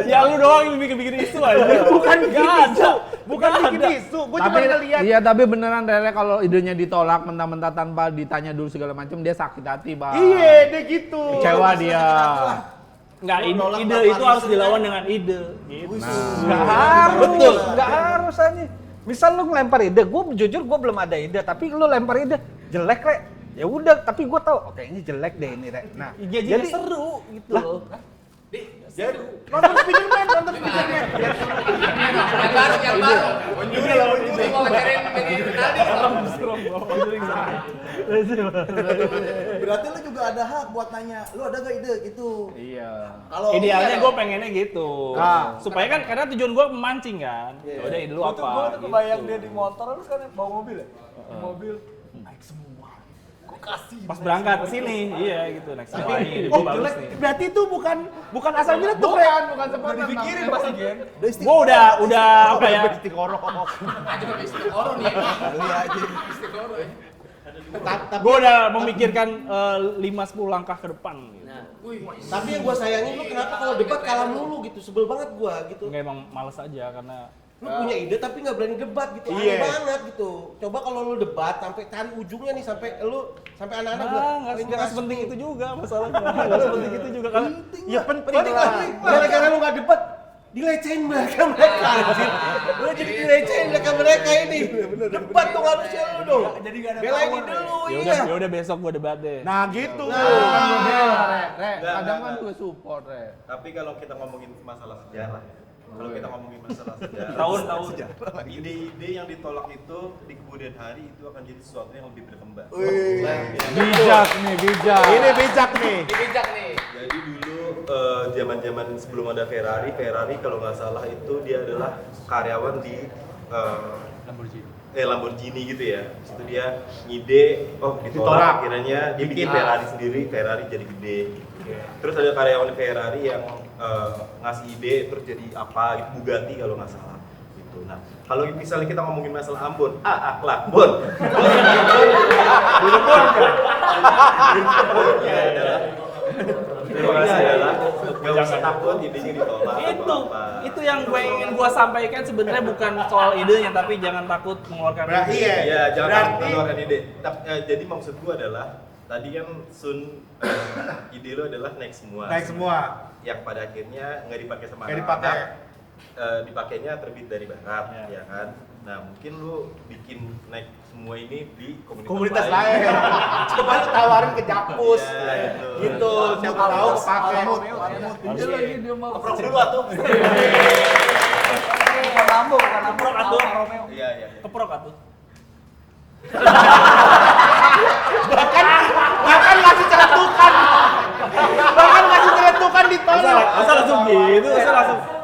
F: Ya lu doang yang bikin isu aja.
B: Bukan bikin
F: Nggak
B: isu.
F: ada.
B: Bukan bikin isu. Gue cuma ngeliat.
K: Iya, tapi beneran Rere kalau idenya ditolak mentah-mentah tanpa ditanya dulu segala macam dia sakit hati, Bang.
B: Iya, dia gitu.
K: Kecewa dia.
F: Enggak, ide itu harus dilawan dengan ide. Gitu.
I: Nggak harus, nggak harus aja. Misal lu ngelempar ide, gue jujur gue belum ada ide, tapi lu lempar ide jelek Rek. Ya udah, tapi gue tahu, oke ini jelek deh ini Rek. Nah,
F: Jadi seru gitu loh.
B: Jadi nonton Spiderman.
G: Yang baru. Unjuri mau ngajarin ini tadi.
D: Berarti lu juga ada hak buat nanya, lu ada gak ide gitu?
F: Iya.
D: Kalau
F: Idealnya gue pengennya gitu.
B: Nah.
F: Supaya kan karena tujuan gue memancing kan.
D: Iya.
F: Udah ide lu apa?
D: Gua tuh
F: gitu.
D: kebayang dia di motor, terus kan bawa mobil ya? Di mobil naik semua. Gua kasih.
F: Pas berangkat ke sini, iya gitu naik semua ini.
B: Oh,
F: Gua bagus
B: jelek.
F: nih.
B: Berarti itu bukan asal jelek tuh, Rek.
K: Bukan sempurna.
D: Dipikirin pasti Gen.
F: Gue udah apa ya?
B: Istiqoroh.
G: Aja pakai istiqoroh nih.
D: Kali aja.
G: Istiqoroh ya.
F: Gue udah memikirkan 5-10 langkah ke depan. Gitu.
A: Tapi yang gua sayangin lu kenapa kalau debat kalah mulu gitu, sebel banget gua gitu.
F: Enggak emang males aja karena
A: Lu punya ide tapi nggak berani debat gitu, aneh banget gitu. Coba kalau lu debat sampai cari ujungnya nih, sampai anak-anak
F: nggak sepenting itu juga masalahnya. Nggak sepenting itu juga kan.
B: Ya penting lah.
A: Gara-gara lu nggak debat, dilecehin mereka anjir. Lu jadi dilecehin mereka ini. Debat dong harusnya lu dong.
D: Jadi gak ada
A: belain
D: power,
A: ide lu,
F: Ya udah besok gue debat deh.
B: Nah, gitu.
K: Kadang kan gue support, Re.
J: Tapi kalau kita ngomongin masalah sejarah ya. Kalau kita ngomongin masalah sejarah,
F: Tahun-tahun.
J: ide-ide yang ditolak itu di kemudian hari itu akan jadi sesuatu yang lebih berkembang.
K: Bijak nih, bijak.
B: Ini bijak nih.
G: Bijak nih.
J: Jadi dulu zaman-zaman sebelum ada Ferrari kalau nggak salah itu dia adalah karyawan di Lamborghini gitu ya. Itu dia ngide, ditolak, akhirnya dia bikin Ferrari sendiri, Ferrari jadi gede. Terus ada karyawan Ferrari yang ngasih ide terus jadi apa gitu, Bugatti kalau nggak salah gitu. Nah, kalau misalnya kita ngomongin masalah Ambon, akhlak Bon. adalah nggak usah takut idenya ditolak.
F: Itu yang gue ingin gue sampaikan sebenarnya bukan soal idenya, tapi jangan takut mengeluarkan ide.
J: Iya, jangan takut mengeluarkan ide. Jadi maksud gue adalah tadi kan ide lo adalah naik semua. Yang pada akhirnya nggak dipakai sama anak-anak. Dipakainya terbit dari barat, ya kan? Nah, mungkin lu bikin naik semua ini di komunitas lain.
B: Coba lu tawarin ke Jakpus.
J: Gitu.
B: Siapa tahu kepake.
J: Keprok dulu atuh.
F: Keprok atuh.
J: Iya.
F: Keprok atuh.
B: Bahkan ngasih celetukan ditolak.
F: Masa langsung gitu,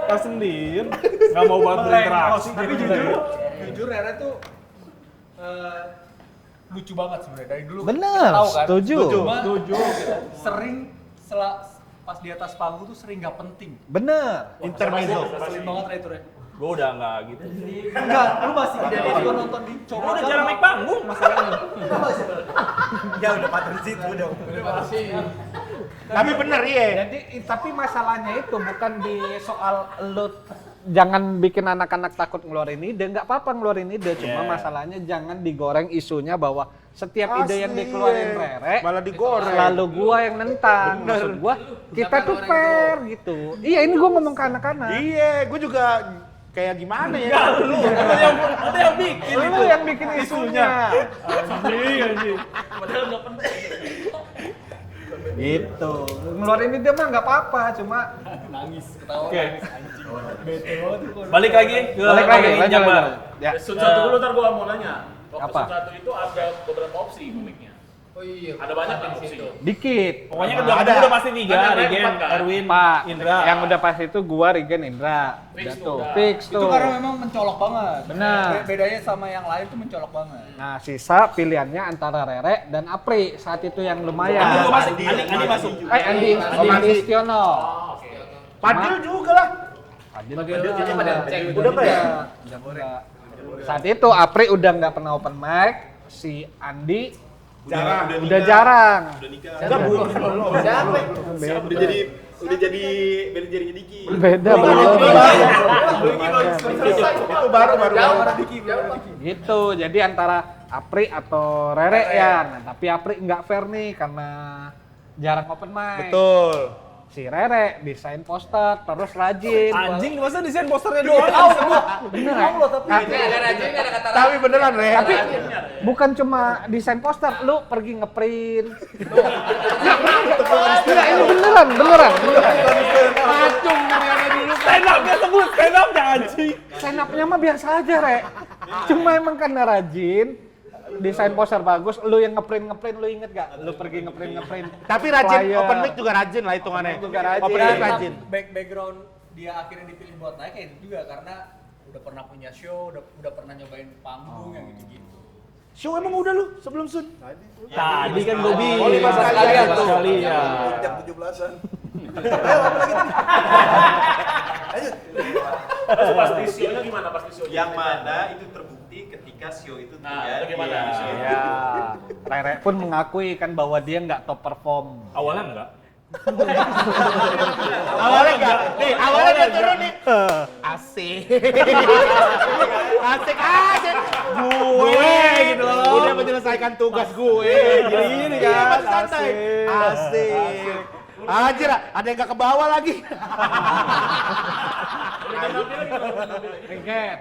F: langsung diem. Nggak mau buat berinteraksi.
C: Tapi jujur Rere tuh lucu banget sebenarnya dari dulu.
I: Bener,
C: tahu kan?
I: setuju.
C: Setuju. Sering pas di atas panggung tuh sering nggak penting.
I: Bener.
B: Intermezzo.
C: Sering banget Rere itu Rere.
F: Gue udah nggak gitu.
C: Enggak, lu masih gua nonton di
F: Gue udah jarang naik panggung masalahnya.
B: Ya udah paten situ dong.
G: Masih.
B: Tapi bener iya.
I: Jadi tapi masalahnya itu bukan di soal lu jangan bikin anak-anak takut ngeluarin ide, nggak apa-apa ngeluarin ide, cuma masalahnya jangan digoreng isunya bahwa setiap ide yang dikeluarin Rere
B: Malah digoreng.
I: lalu gua yang nentang. Maksud gua kita tuh fair gitu. Iya, ini gua ngomong ke anak-anak.
B: Iya, gue juga kayak gimana ya?
F: Lu yang bikin
I: Lu
F: itu.
I: yang bikin isunya.
F: Anjing.
C: Padahal nggak penting.
I: Gitu. Ngeluarin ide mah nggak apa-apa, cuma
C: Nangis, ketawa.
F: Oke.
C: Bete banget tuh.
F: Balik lagi ke
I: lanjut.
F: Jabar.
I: Ya.
H: Sun satu dulu ntar gua mau nanya. Waktu
I: Apa?
H: Sun satu itu ada beberapa opsi komiknya.
G: Oh iya.
H: Ada banyak kan opsinya.
I: Dikit.
F: Pokoknya udah pasti 3,
H: Ada
F: Regen,
H: 4 kan?
F: Erwin,
I: Pak,
F: Indra.
I: yang udah pas itu gua, Regen, Indra.
H: Fix
I: Udah
H: tuh,
I: tuh,
H: udah.
I: fix
C: Itu
I: tuh.
C: karena memang mencolok banget.
I: Benar.
C: Bedanya sama yang lain tuh mencolok banget.
I: Nah, sisa pilihannya antara Rere dan Apri saat itu yang
F: Andi
I: lumayan.
F: gua masuk, Andi masuk.
I: Andi Listiono.
B: Padil juga lah.
I: Adil
G: Bagian lu jadi pada cek.
B: Udah nggak ya?
I: Udah. Saat itu Apri udah nggak pernah open mic, si Andi udah
J: nikah.
I: jarang.
J: Udah nikah.
G: Siapa?
J: Udah jadi manajernya Diki.
I: Beda
J: Itu baru.
I: Gitu, jadi antara Apri atau Rere ya. Nah, tapi Apri nggak fair nih karena jarang open mic.
B: Betul.
I: Si Rere desain poster, terus rajin.
F: Anjing, masa desain posternya doang?
I: Bener ya?
G: Ini ada rajin, ada kata
B: Tapi beneran, Re.
I: Tapi bukan cuma desain poster, lu pergi ngeprint. Enggak, ini beneran.
F: Kacung namanya dulu. Stand up-nya sebut, stand up-nya anjing.
I: Stand up-nya mah biasa aja, Re. Cuma emang karena rajin, desain poster bagus, lu yang ngeprint, lu inget gak? Lu pergi ngeprint.
B: Tapi rajin,
I: Flyer.
B: open mic juga rajin lah hitungannya.
I: Juga rajin.
B: Open mic rajin.
C: Background dia akhirnya dipilih buat naik kayak itu juga karena udah pernah punya show, udah pernah nyobain panggung yang gitu-gitu.
B: Show emang udah lu sebelum Sun?
F: Tadi kan gue bilang.
B: Oh, 5 sekalian tuh.
F: Sekalian.
D: Jam 17-an.
H: Terus pasti sionya gimana pasti sionya?
J: Yang mana itu terbukti ketika show itu
H: Nah,
J: terjadi.
H: itu gimana?
I: Ya, Rere pun mengakui kan bahwa dia nggak top perform.
H: Awalnya enggak.
B: Awalnya enggak. Nih, awalnya dia turun nih. Asik. Asik aja. Gue gitu loh. Udah menyelesaikan tugas gue. Gini kan. Santai. Asik. Anjir, ada yang gak ke bawah lagi.
I: Ringket.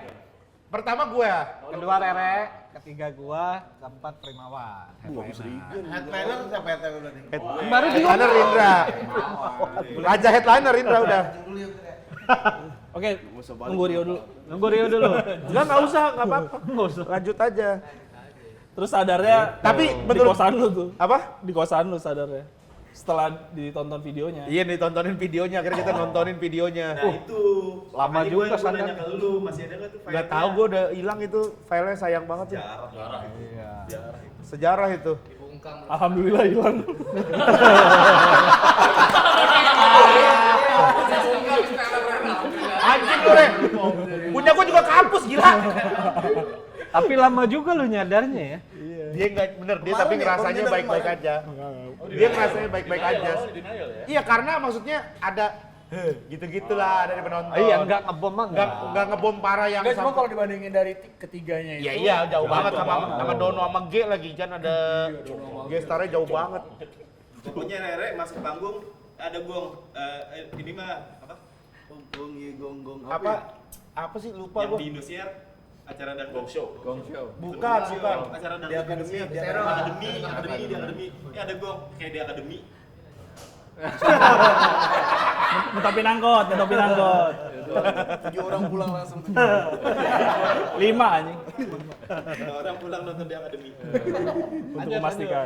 B: Pertama gue.
I: Kedua Rere, ketiga gua, keempat Primawan.
A: Headliner siapa headliner berarti?
I: Baru juga.
B: Headliner Indra. Raja headliner Indra udah.
F: Oke, nunggu Rio dulu.
B: Enggak usah, enggak apa-apa. Lanjut aja.
F: Terus sadarnya
B: Tapi
F: di
B: menurut-
F: kosan lu tuh.
B: Apa?
F: Di kosan lu sadarnya. Setelah ditonton videonya.
B: Iya ditontonin videonya, akhirnya kita nontonin videonya.
J: Nah itu
I: lama
J: makanya
I: juga
J: gua
I: sadar.
J: nanya ke lu, masih ada nggak tuh filenya?
B: Nggak tahu, gue udah hilang itu filenya, sayang banget tuh.
J: Jarang.
B: Sejarah itu.
F: Alhamdulillah hilang.
B: Anjing lu, Re. Punya gue juga kampus, gila.
I: Tapi lama juga lu nyadarnya ya.
B: Dia nggak bener, dia tapi ngerasanya baik-baik aja. Dia ngerasanya baik-baik aja. Iya, karena maksudnya ada gitu-gitulah dari penonton.
I: Iya, enggak ngebom mah
B: Nggak ngebom parah yang
C: Enggak, cuma
B: sampai-
C: kalau dibandingin dari ketiganya itu.
B: Iya, jauh banget sama Dono sama G lagi kan ada gestarnya jauh banget.
J: Pokoknya Rere masuk panggung ada gong. Ini mah apa? Gong.
B: Apa sih lupa
J: Yang
B: gua.
J: di Indosiar acara dan gong show.
B: Bukan.
J: Acara dan
D: Di akademi, di
J: akademi. Ini ada gong kayak di akademi.
F: Netopin angkot.
D: 7 orang pulang langsung.
F: 5 anjing.
J: Orang pulang nonton di akademi.
F: Untuk memastikan.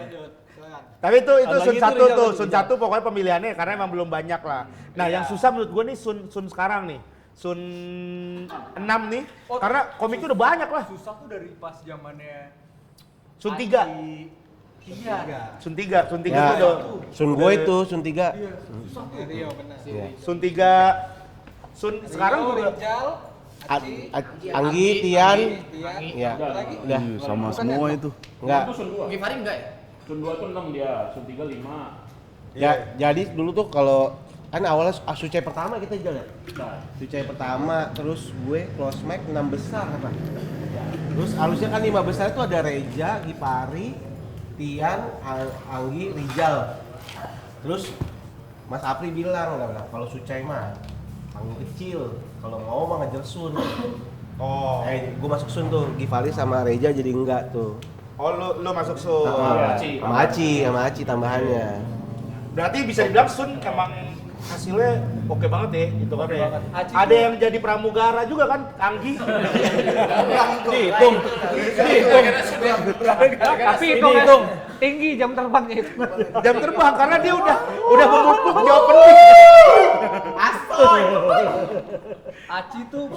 B: Tapi itu
F: Ada
B: Sun
F: lagi
B: 1
F: tuh,
B: tuh,
F: Rizal.
B: Sun 1 pokoknya pemilihannya karena emang belum banyak lah. Nah, yang susah menurut gue nih Sun sekarang nih. Sun 6 nih. Karena komiknya udah banyak lah.
C: Susah tuh dari pas zamannya
B: Sun 3.
C: Iya.
B: Sun 3
A: Ya,
B: itu udah.
A: Sun gue itu, Sun 3.
B: Sun 3. Sun sekarang juga
A: Anggi, Tian. Ya. Udah.
D: Sama semua itu.
A: Enggak.
G: Givari enggak ya?
H: Sun 2 tuh 6 dia, Sun 3 5.
A: Ya, jadi dulu tuh kalau kan awalnya Sucai pertama kita jalan. Sucai pertama, terus gue close mic 6 besar apa? Terus halusnya kan 5 besar itu ada Reja, Gipari, Tian, Anggi, Rizal. Terus Mas Apri bilang, kalau Sucai mah panggung kecil, kalau mau mah ngejar Sun.
B: Oh.
A: Gue masuk Sun tuh, Gipari sama Reja jadi enggak tuh.
B: Oh, lu masuk Sun.
A: Sama Aci tambahannya.
B: Berarti bisa dibilang Sun emang hasilnya oke banget ya, gitu kan ya. Ada yang jadi pramugara juga kan, Anggi.
F: Dihitung.
I: Tapi itu tinggi jam terbangnya itu.
B: Jam terbang karena dia udah memupuk jawab penting.
C: Aci tuh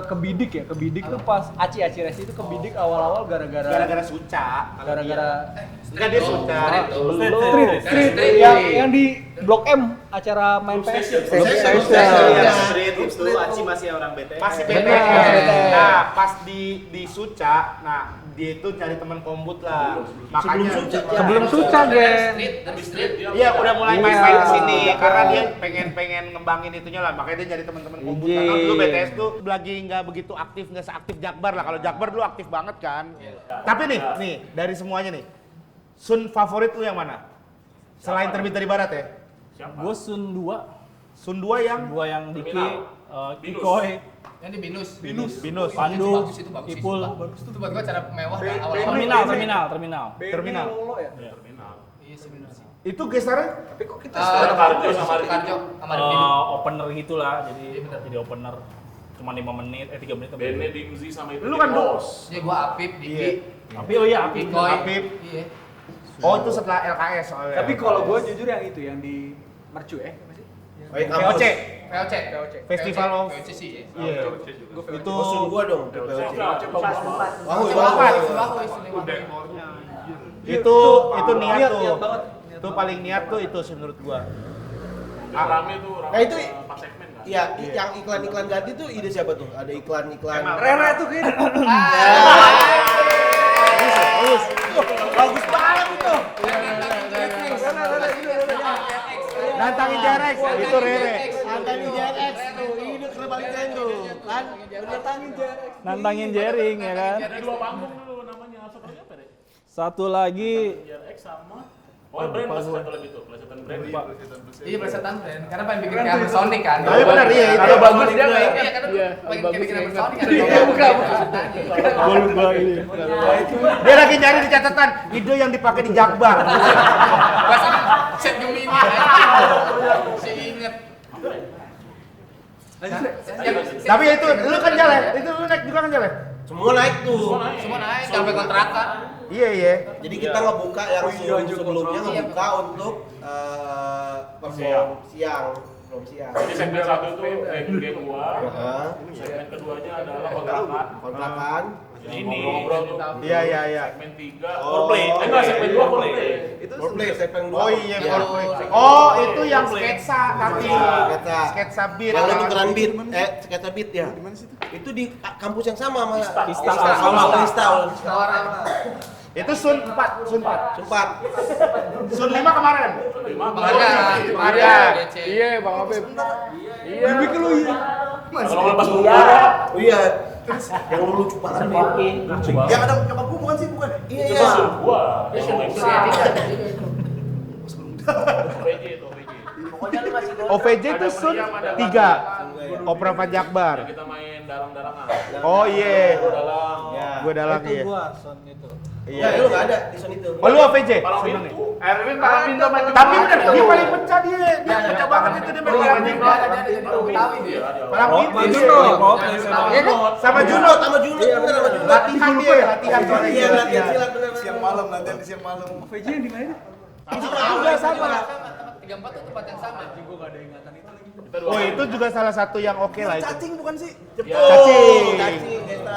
C: kebidik ya, kebidik tuh pas Aci Resi itu kebidik awal-awal
B: Gara-gara Suca. Enggak dia Suca.
C: street yang di Blok M acara main PS.
J: itu Aci masih orang BTS.
B: Masih
I: Bener.
B: BTS. Nah, pas di Suca, nah dia itu cari teman kombut lah. Makanya
I: Sebelum Suca, Gen.
B: Iya, udah mulai main-main ke sini karena dia pengen ngembangin itunya lah. Makanya dia nyari teman-teman kombut. Karena dulu BTS tuh lagi nggak begitu aktif, nggak seaktif Jakbar lah. Kalau Jakbar dulu aktif banget kan. Tapi nih dari semuanya nih, Sun favorit lu yang mana? Selain Terbit dari Barat ya?
F: Gue Sun 2.
B: Sun 2 yang?
F: Gue yang Diki, Kikoy,
G: Yang di Binus.
F: Pandu,
G: Itu bagus sih.
F: Ipul.
G: Itu buat gua cara mewah kan awal.
F: Terminal.
G: Iya sih bener sih.
B: Itu gestarnya?
G: Karjo sama
F: Opener gitulah, jadi opener cuma 5 menit, 3 menit.
H: Bene Dimzi sama itu.
B: Lu kan
H: Bos.
G: Ya gua Apip, Diki,
F: Tapi Apip.
G: Kikoy.
B: Apip.
G: Iya.
B: Oh itu setelah LKS soalnya.
C: Tapi kalau gue jujur yang itu yang di Mercu
B: VOC.
G: VOC.
B: Festival of
G: VOC sih.
B: Iya. Itu
A: Sun gua dong.
B: itu niat tuh. Itu paling niat tuh itu sih menurut gua.
H: Rame tuh.
A: Nah itu
H: Pas segmen kan.
A: iya, yang iklan-iklan ganti tuh ide siapa tuh? Ada iklan-iklan.
C: Rere tuh kayaknya.
A: Bagus banget itu.
B: Nantangin Jarex, itu Rere.
A: Nantangin JRX tuh, ini keren banget keren tuh. Kan nantangin JRX.
F: Nantangin Jering ya kan.
H: Ada 2 panggung dulu namanya. Seperti apa deh?
F: Satu lagi
H: JRX sama brand pas satu lagi tuh, Plesetan Brand.
G: Iya Plesetan Brand. Karena pengen bikin kayak Sonic kan.
B: Tapi benar iya itu.
F: kalau bagus dia main.
G: Iya karena pengen bikin kayak Sonic kan.
F: Bukan. Gua lupa ini.
B: Dia lagi nyari di catatan ide yang dipakai di Jakbar.
G: Pas set Gemini. Si inget.
B: Tapi itu lu kan jalan, itu lu naik juga kan jalan.
A: Semua naik tuh.
G: Semua naik sampai kontrakan.
B: Iya.
A: Jadi kita ngebuka yang sebelumnya ngebuka untuk perform siang.
H: Jadi segmen 1 itu game gua. Segmen keduanya adalah
A: Kontrakan.
H: Ini ngobrol tuh.
B: Iya.
H: Segmen 3 foreplay. Enggak, segmen 2 foreplay.
A: Foreplay segmen 2.
B: Oh iya, foreplay. Oh, itu yang sketsa tadi. Sketsa beat.
A: Yang lu tukeran beat, sketsa beat ya. Itu di kampus yang sama sama Ista.
B: Itu Sun 4.
A: Sun
B: 5 kemarin.
G: Kemarin.
I: Iya, Bang Apip.
C: Iya. Bibi lu iya.
H: Kalau lepas gua.
A: Oh iya. Yang lu lucu banget. Yang ada nyokap gua bukan sih, bukan? Iya.
H: Itu Sun gua. OVJ itu OVJ.
B: OVJ itu Sun 3. Opera Pak Jakbar.
H: Kita main dalang-dalangan.
B: Oh iya.
H: Dalang.
B: Gue dalang iya.
A: Iya, lu enggak ada di sono itu.
B: Oh lu OVJ?
H: Palang Pintu.
F: Erwin Palang Pintu main.
B: Tapi bener, dia paling pecah dia. Dia pecah banget itu dia main Palang Pintu. Palang Pintu. Iya kan? Sama Juno.
A: Bener sama Juno.
B: Latihan dia, latihan soalnya.
A: Iya, latihan silat bener.
D: Siang malam latihan di siang malam.
C: VJ yang di mana?
A: Sama.
G: 34 tuh tempat yang sama.
C: Gua enggak ada ingatan itu lagi.
B: Oh itu juga salah satu yang oke lah itu.
D: Cacing bukan sih?
B: Cacing.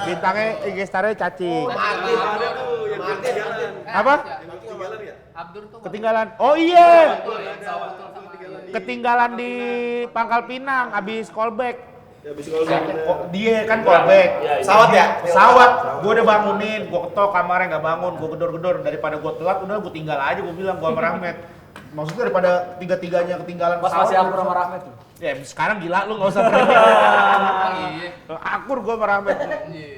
B: Bintangnya gestarnya cacing.
A: Martin.
B: Apa?
G: Abdur tuh.
B: Ketinggalan. Oh iya. Ketinggalan di Pangkal Pinang abis callback. Dia kan callback.
A: Pesawat ya?
B: Pesawat. Gue udah bangunin, gue ketok kamarnya nggak bangun, gue gedor-gedor. Daripada gue telat, udah gue tinggal aja. Gue bilang gue sama Rahmat. Maksudnya daripada tiga-tiganya ketinggalan
C: Pas
B: pesawat.
C: masih akur sama Rahmat tuh.
B: Ya sekarang gila lu nggak usah berani.
G: Iya.
B: Akur gue sama Rahmat.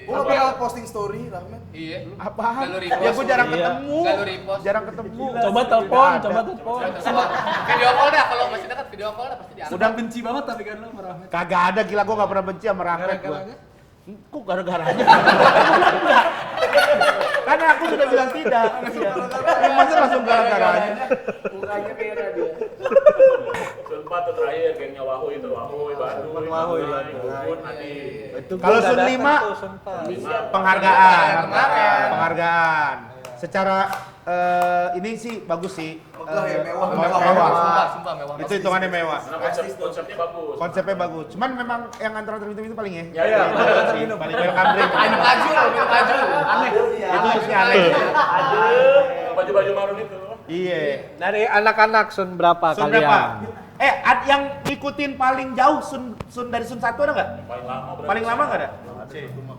D: Gua nggak pernah posting story, Rahmat.
G: Iya.
B: Apaan?
G: Nggak lu repost.
B: Ya gue jarang
F: Iya.
B: ketemu.
G: Nggak lu repost.
B: Jarang ketemu.
F: Coba telepon.
G: Video call dah kalau masih dekat video call dah pasti diangkat.
C: Udah benci banget tapi kan lu sama Rahmat.
B: Kagak ada gila gue nggak pernah benci sama Rahmat gue. Kok gara-garanya? Karena aku sudah bilang tidak. Masa langsung gara-garanya?
I: Mukanya merah dia.
H: Sun 4 tuh terakhir gengnya Wahoy itu. Wahoy, Bandung, Gugun, Adi.
B: Kalau Sun 5 penghargaan. Secara ini sih bagus sih.
G: Sumpah mewah.
B: Itu hitungannya mewah.
H: Karena konsepnya bagus.
B: Konsepnya bagus. Cuman memang yang antara itu paling ya.
H: Iya.
B: Paling welcome drink.
G: Minum maju.
F: Aneh.
B: Itu sih aneh.
H: Baju-baju marun itu.
B: Iya.
I: Dari anak-anak Sun berapa
B: Sun
I: kalian?
B: berapa? Yang ngikutin paling jauh Sun dari Sun 1 ada nggak?
H: Paling lama berarti.
B: Paling lama nggak ada?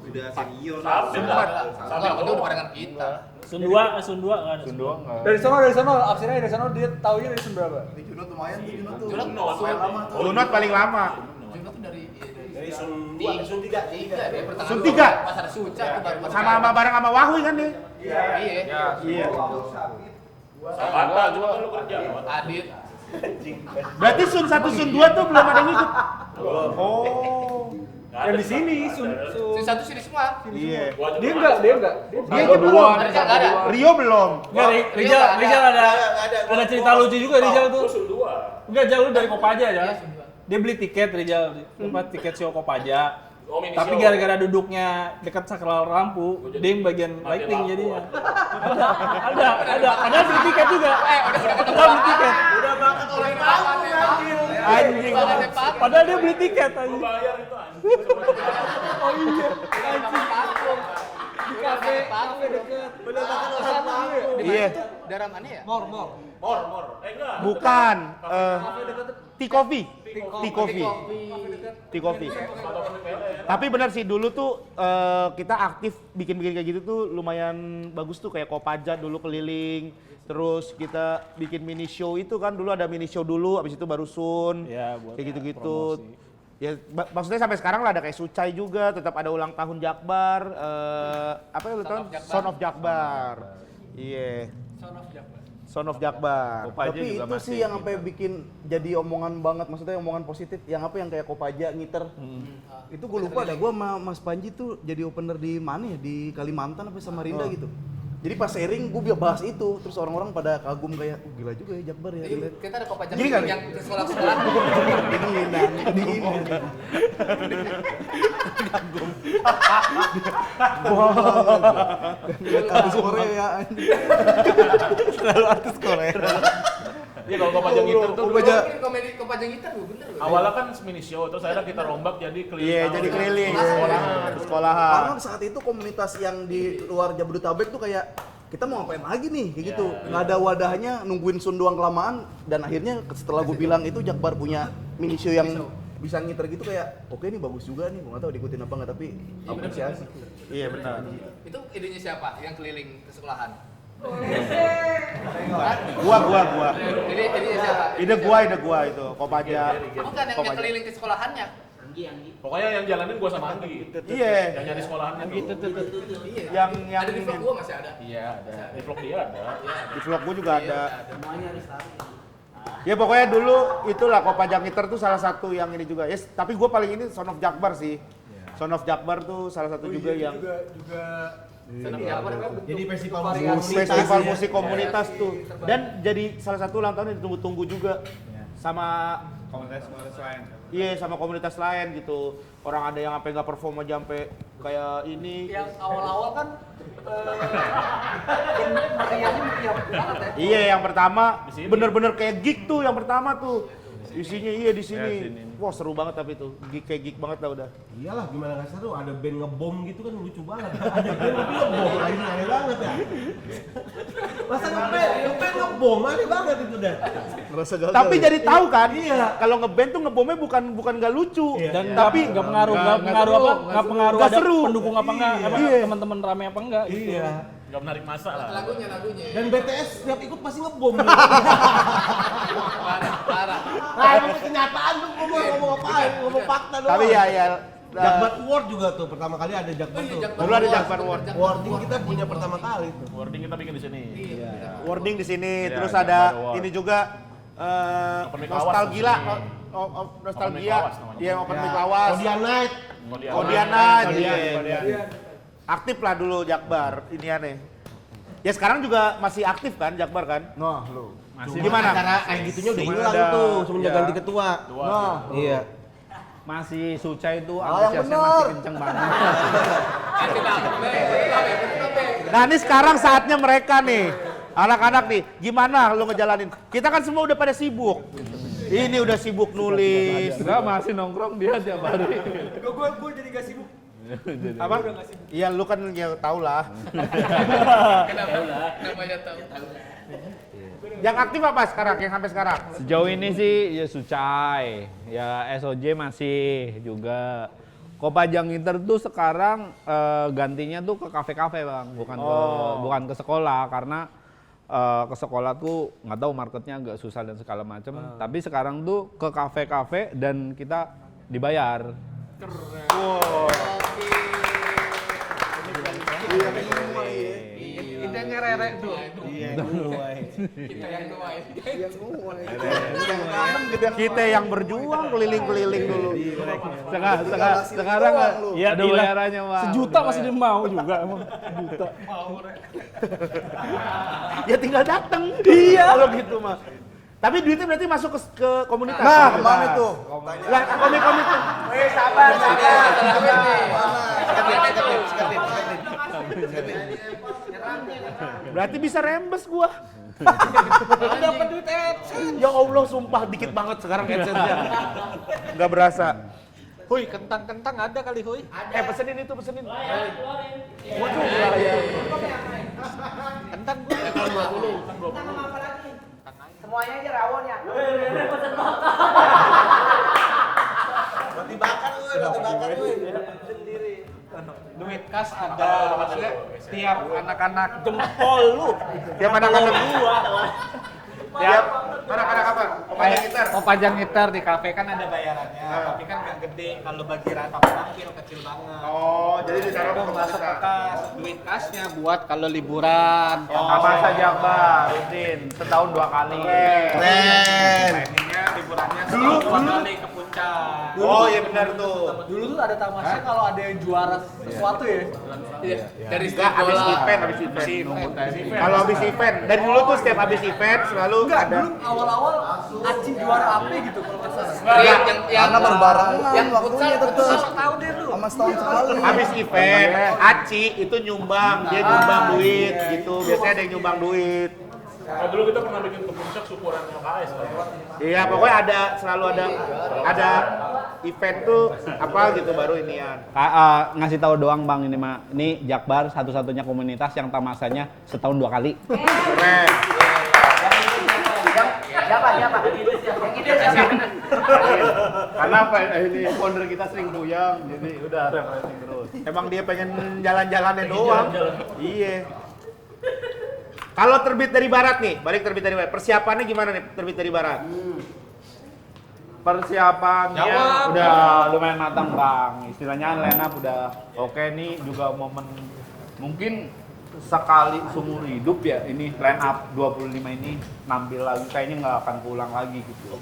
J: Udah senior.
G: Sama itu udah barengan kita.
F: Sun 2 nggak ada.
C: Dari sono, absennya dari sono dia taunya dari Sun berapa?
D: Di Junot lumayan tuh, Junot tuh.
G: Junot
D: Lumayan lama tuh.
B: Junot paling lama.
G: Junot tuh dari
D: Sun 2, Sun 3.
G: tiga deh. Pertengahan
B: Sun
G: dulu
B: 3?
G: Pas ada Suca tuh baru
B: Sama bareng sama Wahui kan nih?
G: Iya.
H: Sabata cuma kan lu kerja.
G: Adit.
B: Berarti Sun 1 Sun 2 tuh belum ada yang ikut. Oh.
C: Yang di sini Sun.
G: Si satu sini semua.
B: Iya.
C: Dia enggak.
B: Dia aja belum.
G: Rizal nggak ada.
B: Rio belum.
C: Enggak, Rizal ada cerita lucu juga Rizal tuh.
H: Sun 2.
C: Enggak jauh dari Kopaja ya.
G: Sun 2.
C: Dia beli tiket Rizal, tiket show Kopaja.
H: Oh, mini
C: Tapi
H: show.
C: gara-gara duduknya dekat sakral lampu, dia yang bagian lighting
H: lampu.
C: jadinya. Ada. Padahal beli tiket juga. Udah beli tiket.
G: Udah banget oleh lampu
B: Anjing.
C: Padahal dia beli tiket anjing.
H: Bayar itu anjing.
C: Oh iya, anjing. Di kafe deket. Bener banget orang lampu.
B: Iya.
G: Daerah mana ya?
C: Mor.
H: Mor. Enggak.
B: Bukan. Tea Coffee. Tea Coffee. Tapi benar sih dulu tuh kita aktif bikin kayak gitu tuh lumayan bagus tuh kayak Kopaja dulu keliling. Terus kita bikin mini show itu kan dulu ada mini show dulu, abis itu baru Sun.
C: Ya, buat
B: kayak gitu-gitu. Ya maksudnya sampai sekarang lah ada kayak Sucai juga, tetap ada ulang tahun Jakbar. Apa ya lu tahu? Son of Jakbar. Iya. Son of Jakbar.
D: Tapi itu sih yang sampai bikin jadi omongan banget, maksudnya omongan positif. Yang apa yang kayak Kopaja ngiter. Itu gue lupa dah, gue sama Mas Panji tuh jadi opener di mana ya? Di Kalimantan apa Samarinda gitu. Jadi pas sharing gue bahas itu, terus orang-orang pada kagum kayak, gila juga ya Jakbar ya.
G: Jadi kita ada Kopaja
D: Gini kali?
G: yang ke sekolah-sekolah.
D: Artis Korea anjing.
A: Selalu artis Korea.
H: Iya kalau Kopaja gitar tuh dulu
G: Komedi Kopaja gitar gue bener.
H: awalnya kan mini show terus akhirnya kita rombak jadi keliling.
B: Iya, jadi keliling sekolahan.
D: Karena saat itu komunitas yang di luar Jabodetabek tuh kayak kita mau ngapain lagi nih kayak gitu. Nggak ada wadahnya, nungguin Sun doang kelamaan dan akhirnya setelah gue bilang itu Jakbar punya mini show yang bisa ngiter gitu kayak oke nih bagus juga nih, gue nggak tahu diikutin apa nggak tapi apresiasi.
B: Iya benar.
G: Itu idenya siapa yang keliling ke sekolahan?
B: Gua.
G: Idenya siapa?
B: Ide gua itu Kopaja.
G: Bukan yang keliling ke sekolahannya.
H: Pokoknya yang jalanin gua sama Anggi.
B: Iya.
H: Yang nyari sekolahannya tuh.
G: Iya.
B: Yang
G: Ada di vlog gua masih ada.
H: Iya, ada. Di vlog dia ada.
B: di vlog gua juga ada. Ya pokoknya dulu itulah Kopaja Ngiter tuh salah satu yang ini juga. Yes, tapi gua paling ini Son of Jakbar sih. Son of Jakbar tuh salah satu juga yang
A: Jadi festival
B: musik komunitas tuh. Dan jadi salah satu ulang tahun yang ditunggu-tunggu juga. Sama komunitas lain. Iya, sama komunitas lain gitu. Orang ada yang sampai nggak perform aja sampai kayak ini.
C: Yang awal-awal kan meriahnya meriah banget ya.
B: Iya, yang pertama bener-bener kayak gig tuh yang pertama tuh. Isinya iya di sini. Wah, seru banget tapi tuh. Gig kayak gig banget lah udah.
A: Iyalah gimana nggak seru, ada band ngebom gitu kan lucu banget. Ada band tapi ngebom, aneh banget ya. Masa ngeband ngebom, aneh banget itu dah.
D: Ngerasa gagal.
B: Tapi jadi tahu kan,
A: Iya.
B: kalau ngeband tuh ngebomnya bukan nggak lucu.
C: Dan
B: Tapi
C: nggak pengaruh
B: nggak
C: ada
B: seru.
C: pendukung apa enggak, apa
B: Iya.
C: teman-teman rame apa enggak gitu.
A: Iya.
H: Enggak menarik masa lah.
G: Lagunya.
A: Dan BTS setiap ikut pasti ngebom.
G: Parah.
A: Nah, ini kenyataan tuh ngomong apaan, ngomong fakta doang.
B: Tapi ya
A: Jakbar Award juga tuh pertama kali ada Jakbar tuh.
B: dulu ada Jakbar Award.
A: Wording kita punya pertama kali tuh.
H: Wording kita bikin di sini.
B: Wording di sini,
H: Iya,
B: terus
H: Jakbar
B: ada
H: Award.
B: ini juga
H: Open mic
B: nostalgia,
H: lawas di sini. Open mic
B: nostalgia,
H: lawas namanya.
B: dia open mic lawas,
A: Kodian Night.
B: Kodiana, iya. Aktif lah dulu Jakbar, ini aneh. Ya sekarang juga masih aktif kan Jakbar kan?
D: Nah, lu.
B: Gimana?
A: Acara kayak gitunya udah
K: Cuman
A: hilang
K: ada-
A: tuh semenjak
K: iya.
A: ganti ketua.
D: Nah,
A: Iya.
K: Masih Suca itu
D: yang
K: antusiasnya
D: bener.
K: masih kenceng banget.
B: Nah ini sekarang saatnya mereka nih, anak-anak nih, gimana lo ngejalanin? Kita kan semua udah pada sibuk. Ini udah sibuk nulis.
K: Enggak, masih nongkrong dia tiap hari.
C: Gue jadi gak sibuk.
B: Apa? Iya lu kan ya tau lah.
G: Kenapa ya tahu?
B: Yang aktif apa sekarang? Yang sampai sekarang?
K: Sejauh ini sih ya Sucai, ya SOJ masih juga. Kopajang Inter tuh sekarang gantinya tuh ke kafe-kafe bang, bukan ke sekolah karena ke sekolah tuh nggak tahu marketnya agak susah dan segala macam. Tapi sekarang tuh ke kafe-kafe dan kita dibayar.
F: Keren.
I: Idenya Rere tuh.
B: Kita yang berjuang keliling-keliling dulu. Sekarang
F: ya
K: ada bayarannya bang.
F: Sejuta masih dia mau juga emang. Sejuta.
B: Ya tinggal datang. Iya. Kalau gitu mah. Tapi duitnya berarti masuk ke komunitas.
D: Nah, kemana tuh?
B: Lah, komik-komik tuh.
G: Sabar.
B: Berarti bisa rembes gua.
I: Dapat duit AdSense.
B: Ya Allah, sumpah dikit banget sekarang AdSense-nya. Enggak berasa.
I: Huy, kentang-kentang ada kali, Huy.
B: Pesenin itu, pesenin.
I: Waduh, kentang gue.
G: Semuanya aja rawon ya.
A: Roti bakar gue.
I: Duit kas ada, maksudnya tiap anak-anak
F: Jempol lu.
B: Tiap anak-anak gua. Tiap anak-anak apa? Kopajang Inter.
I: Kopajang Inter di kafe kan ada bayarannya, tapi kan nggak gede. Kalau bagi rata parkir kecil banget.
B: Oh, jadi ditaruh
I: Itu
B: ke
I: masuk ke
B: komunitas.
I: kas. Duit kasnya buat kalau liburan.
K: Apa saja bang, rutin setahun 2 kali.
A: Keren.
I: Planningnya liburannya setahun 2 kali ke puncak.
B: Oh, iya benar tuh.
C: Dulu tuh ada tamasya kalau ada yang juara sesuatu ya.
B: Dari habis event. Kalau habis event, dari dulu tuh setiap habis event selalu
C: Enggak,
B: ada.
C: dulu awal-awal Aci juara apa gitu kalau nggak salah.
D: Karena berbarengan
C: yang
D: waktunya terus.
C: tahu deh lu.
D: Sama setahun sekali.
B: Habis event, Aci itu nyumbang, dia nyumbang duit gitu. Biasanya ada yang nyumbang duit.
H: Kalau dulu kita pernah bikin ke puncak syukuran LKS kan.
B: Iya, pokoknya selalu ada event tuh apa gitu baru inian.
K: Ngasih tahu doang bang ini mah. Ini Jakbar satu-satunya komunitas yang tamasanya setahun 2 kali.
B: Keren.
G: Siapa? Yang ide siapa?
B: Karena apa ini founder kita sering buyang, jadi udah refreshing terus. Emang dia pengen jalan-jalannya doang. Iya. Kalau terbit dari barat nih, balik terbit dari barat. Persiapannya gimana nih terbit dari barat?
K: Persiapannya udah lumayan matang bang. Istilahnya line up udah oke nih, juga momen mungkin sekali seumur hidup ya ini line up 25 ini nampil lagi, kayaknya nggak akan pulang lagi gitu.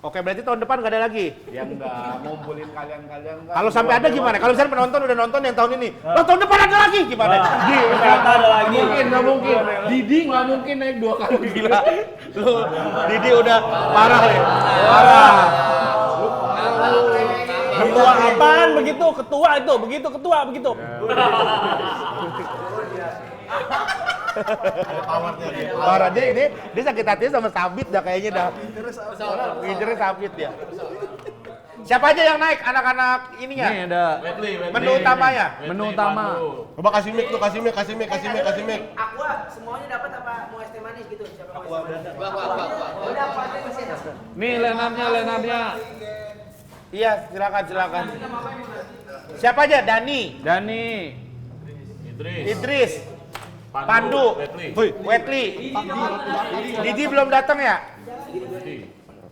B: Oke, berarti tahun depan nggak ada lagi?
K: Ya nggak, ngumpulin kalian-kalian kan.
B: Kalau sampai ada gimana? Kalau misalnya penonton udah nonton yang tahun ini, loh tahun depan ada lagi gimana?
F: Ternyata ada lagi.
K: Nggak mungkin. Didi nggak mungkin naik 2 kali.
B: Gila. Lu Didi udah parah ya. Parah.
F: Ketua apaan begitu? Ketua itu, begitu ketua begitu.
B: Parah dia sakit hati sama Sabit dah kayaknya dah. Ngincernya Sabit ya. Siapa aja yang naik anak-anak ininya?
K: Nih ada
B: Menu utamanya.
K: menu utama.
A: Coba kasih mic tuh, kasih mic.
G: Aqua semuanya dapat apa mau es teh manis gitu? Siapa mau es teh manis? Udah apa aja masih ada.
K: Nih line-upnya.
B: Iya, silakan. Siapa aja? Dani, Idris, Pandu, Wetli. Didi belum datang ya?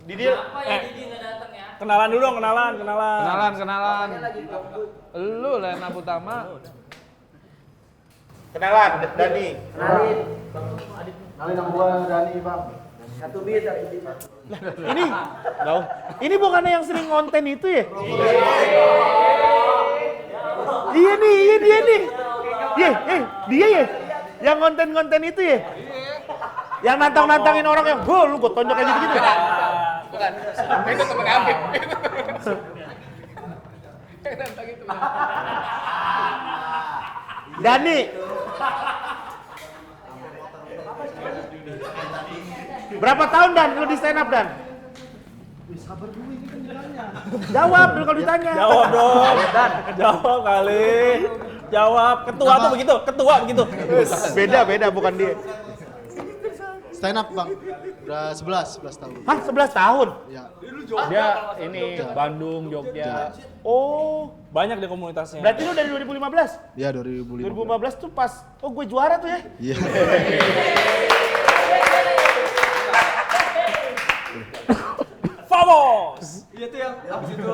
B: Didi
F: Kenalan dulu dong, kenalan.
K: Kenalan. Lu line up utama.
B: kenalan, Dani.
D: Kenalin nama gua Dani, Bang.
G: Satu beat.
B: Ini bukannya yang sering konten itu ya? Iya nih. Dia ya? Yang konten-konten itu ya? Yang nantang-nantangin orang yang, lu gue tonjok kayak gitu-gitu.
G: Bukan. Itu temen Habib.
B: Dani. Berapa tahun Dan lu di stand up Dan?
D: Sabar dulu ini kan ditanya.
B: Jawab dulu kalau ditanya.
F: Jawab dong. Jawab kali. Jawab. Ketua tuh begitu.
B: Beda bukan dia.
E: Stand up bang, udah 11 tahun.
B: Hah, 11 tahun?
E: Ya.
K: Dia ini Bandung, Jogja.
B: Oh,
F: Banyak deh komunitasnya.
B: berarti lu dari 2015?
E: Iya 2015.
B: 2015 tuh pas, oh gue juara tuh ya?
E: Iya.
F: Vamos!
G: Iya tuh yang habis itu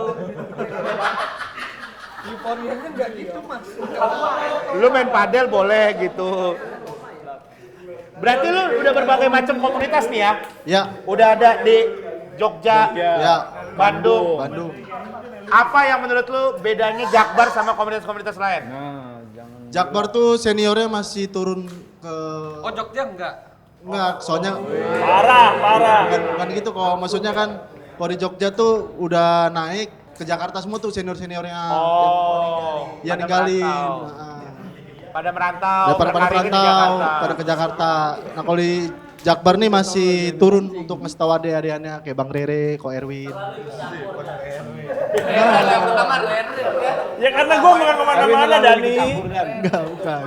G: euforianya nggak gitu mas.
B: Lu main padel boleh gitu. Berarti lu udah berbagai macam komunitas nih ya?
E: Ya.
B: Udah ada di Jogja,
E: Ya.
B: Bandung.
E: Bandung.
B: Apa yang menurut lu bedanya Jakbar sama komunitas-komunitas lain?
E: Jakbar tuh seniornya masih turun ke.
G: Oh Jogja enggak?
E: Enggak, soalnya
F: Parah.
E: bukan gitu kok. Maksudnya kan kalau di Jogja tuh udah naik ke Jakarta semua tuh senior-seniornya.
B: Oh,
E: Yang
B: pada
E: ninggalin.
B: merantau.
E: Nah,
B: Pada merantau,
E: pada
B: berkarir di
E: perantau,
B: Jakarta.
E: pada ke Jakarta. Nah kalau di Jakbar nih masih turun untuk ngasih tahu adik-adikannya kayak Bang Rere, Ko Erwin.
G: Yang pertama Rere.
F: Ya karena gue bukan kemana-mana Dani.
E: Enggak, bukan.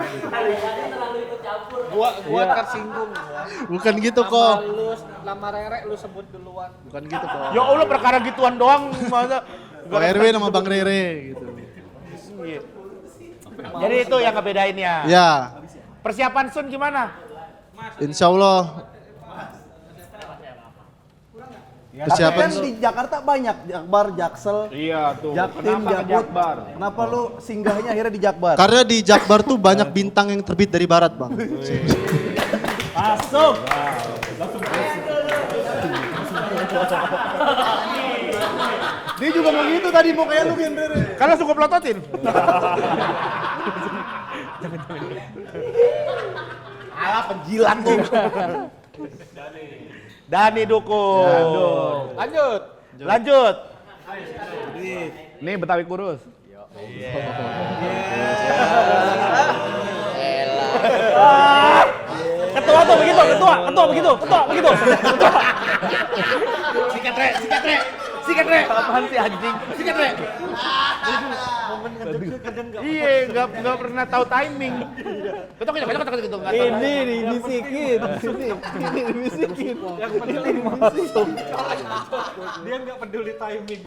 I: Gua tersinggung gua.
E: Bukan gitu kok.
I: Lu nama Rere lu sebut duluan.
E: Bukan gitu kok.
B: Ya Allah perkara gituan doang masa.
E: Ko Erwin sama Bang Rere gitu.
B: Iya. Jadi itu yang ngebedainnya.
E: Ya,
B: Persiapan Sun gimana?
E: insya Allah.
D: Tapi
E: Persiapan
D: kan di Jakarta banyak Jakbar, Jaksel,
K: Iya tuh.
D: Jaktim,
K: Kenapa ke
D: Jakut.
K: Jakbar?
D: Kenapa lu singgahnya akhirnya di Jakbar?
E: Karena di Jakbar tuh banyak bintang yang terbit dari barat, Bang.
F: Masuk.
D: Dia juga mau gitu tadi mau kayak lu Gen Rere.
B: Karena suka pelototin. Alah penjilat tuh. Dani Dukun. Lanjut.
K: Nih Betawi kurus.
F: Ketua tuh begitu, ketua begitu.
B: Sikat re. Apaan sih anjing? Sikat re. Iya, nggak pernah tahu timing. Ketok gitu.
D: Ini dibisikin, ini dibisikin. Yang penting masuk.
G: Dia nggak peduli timing.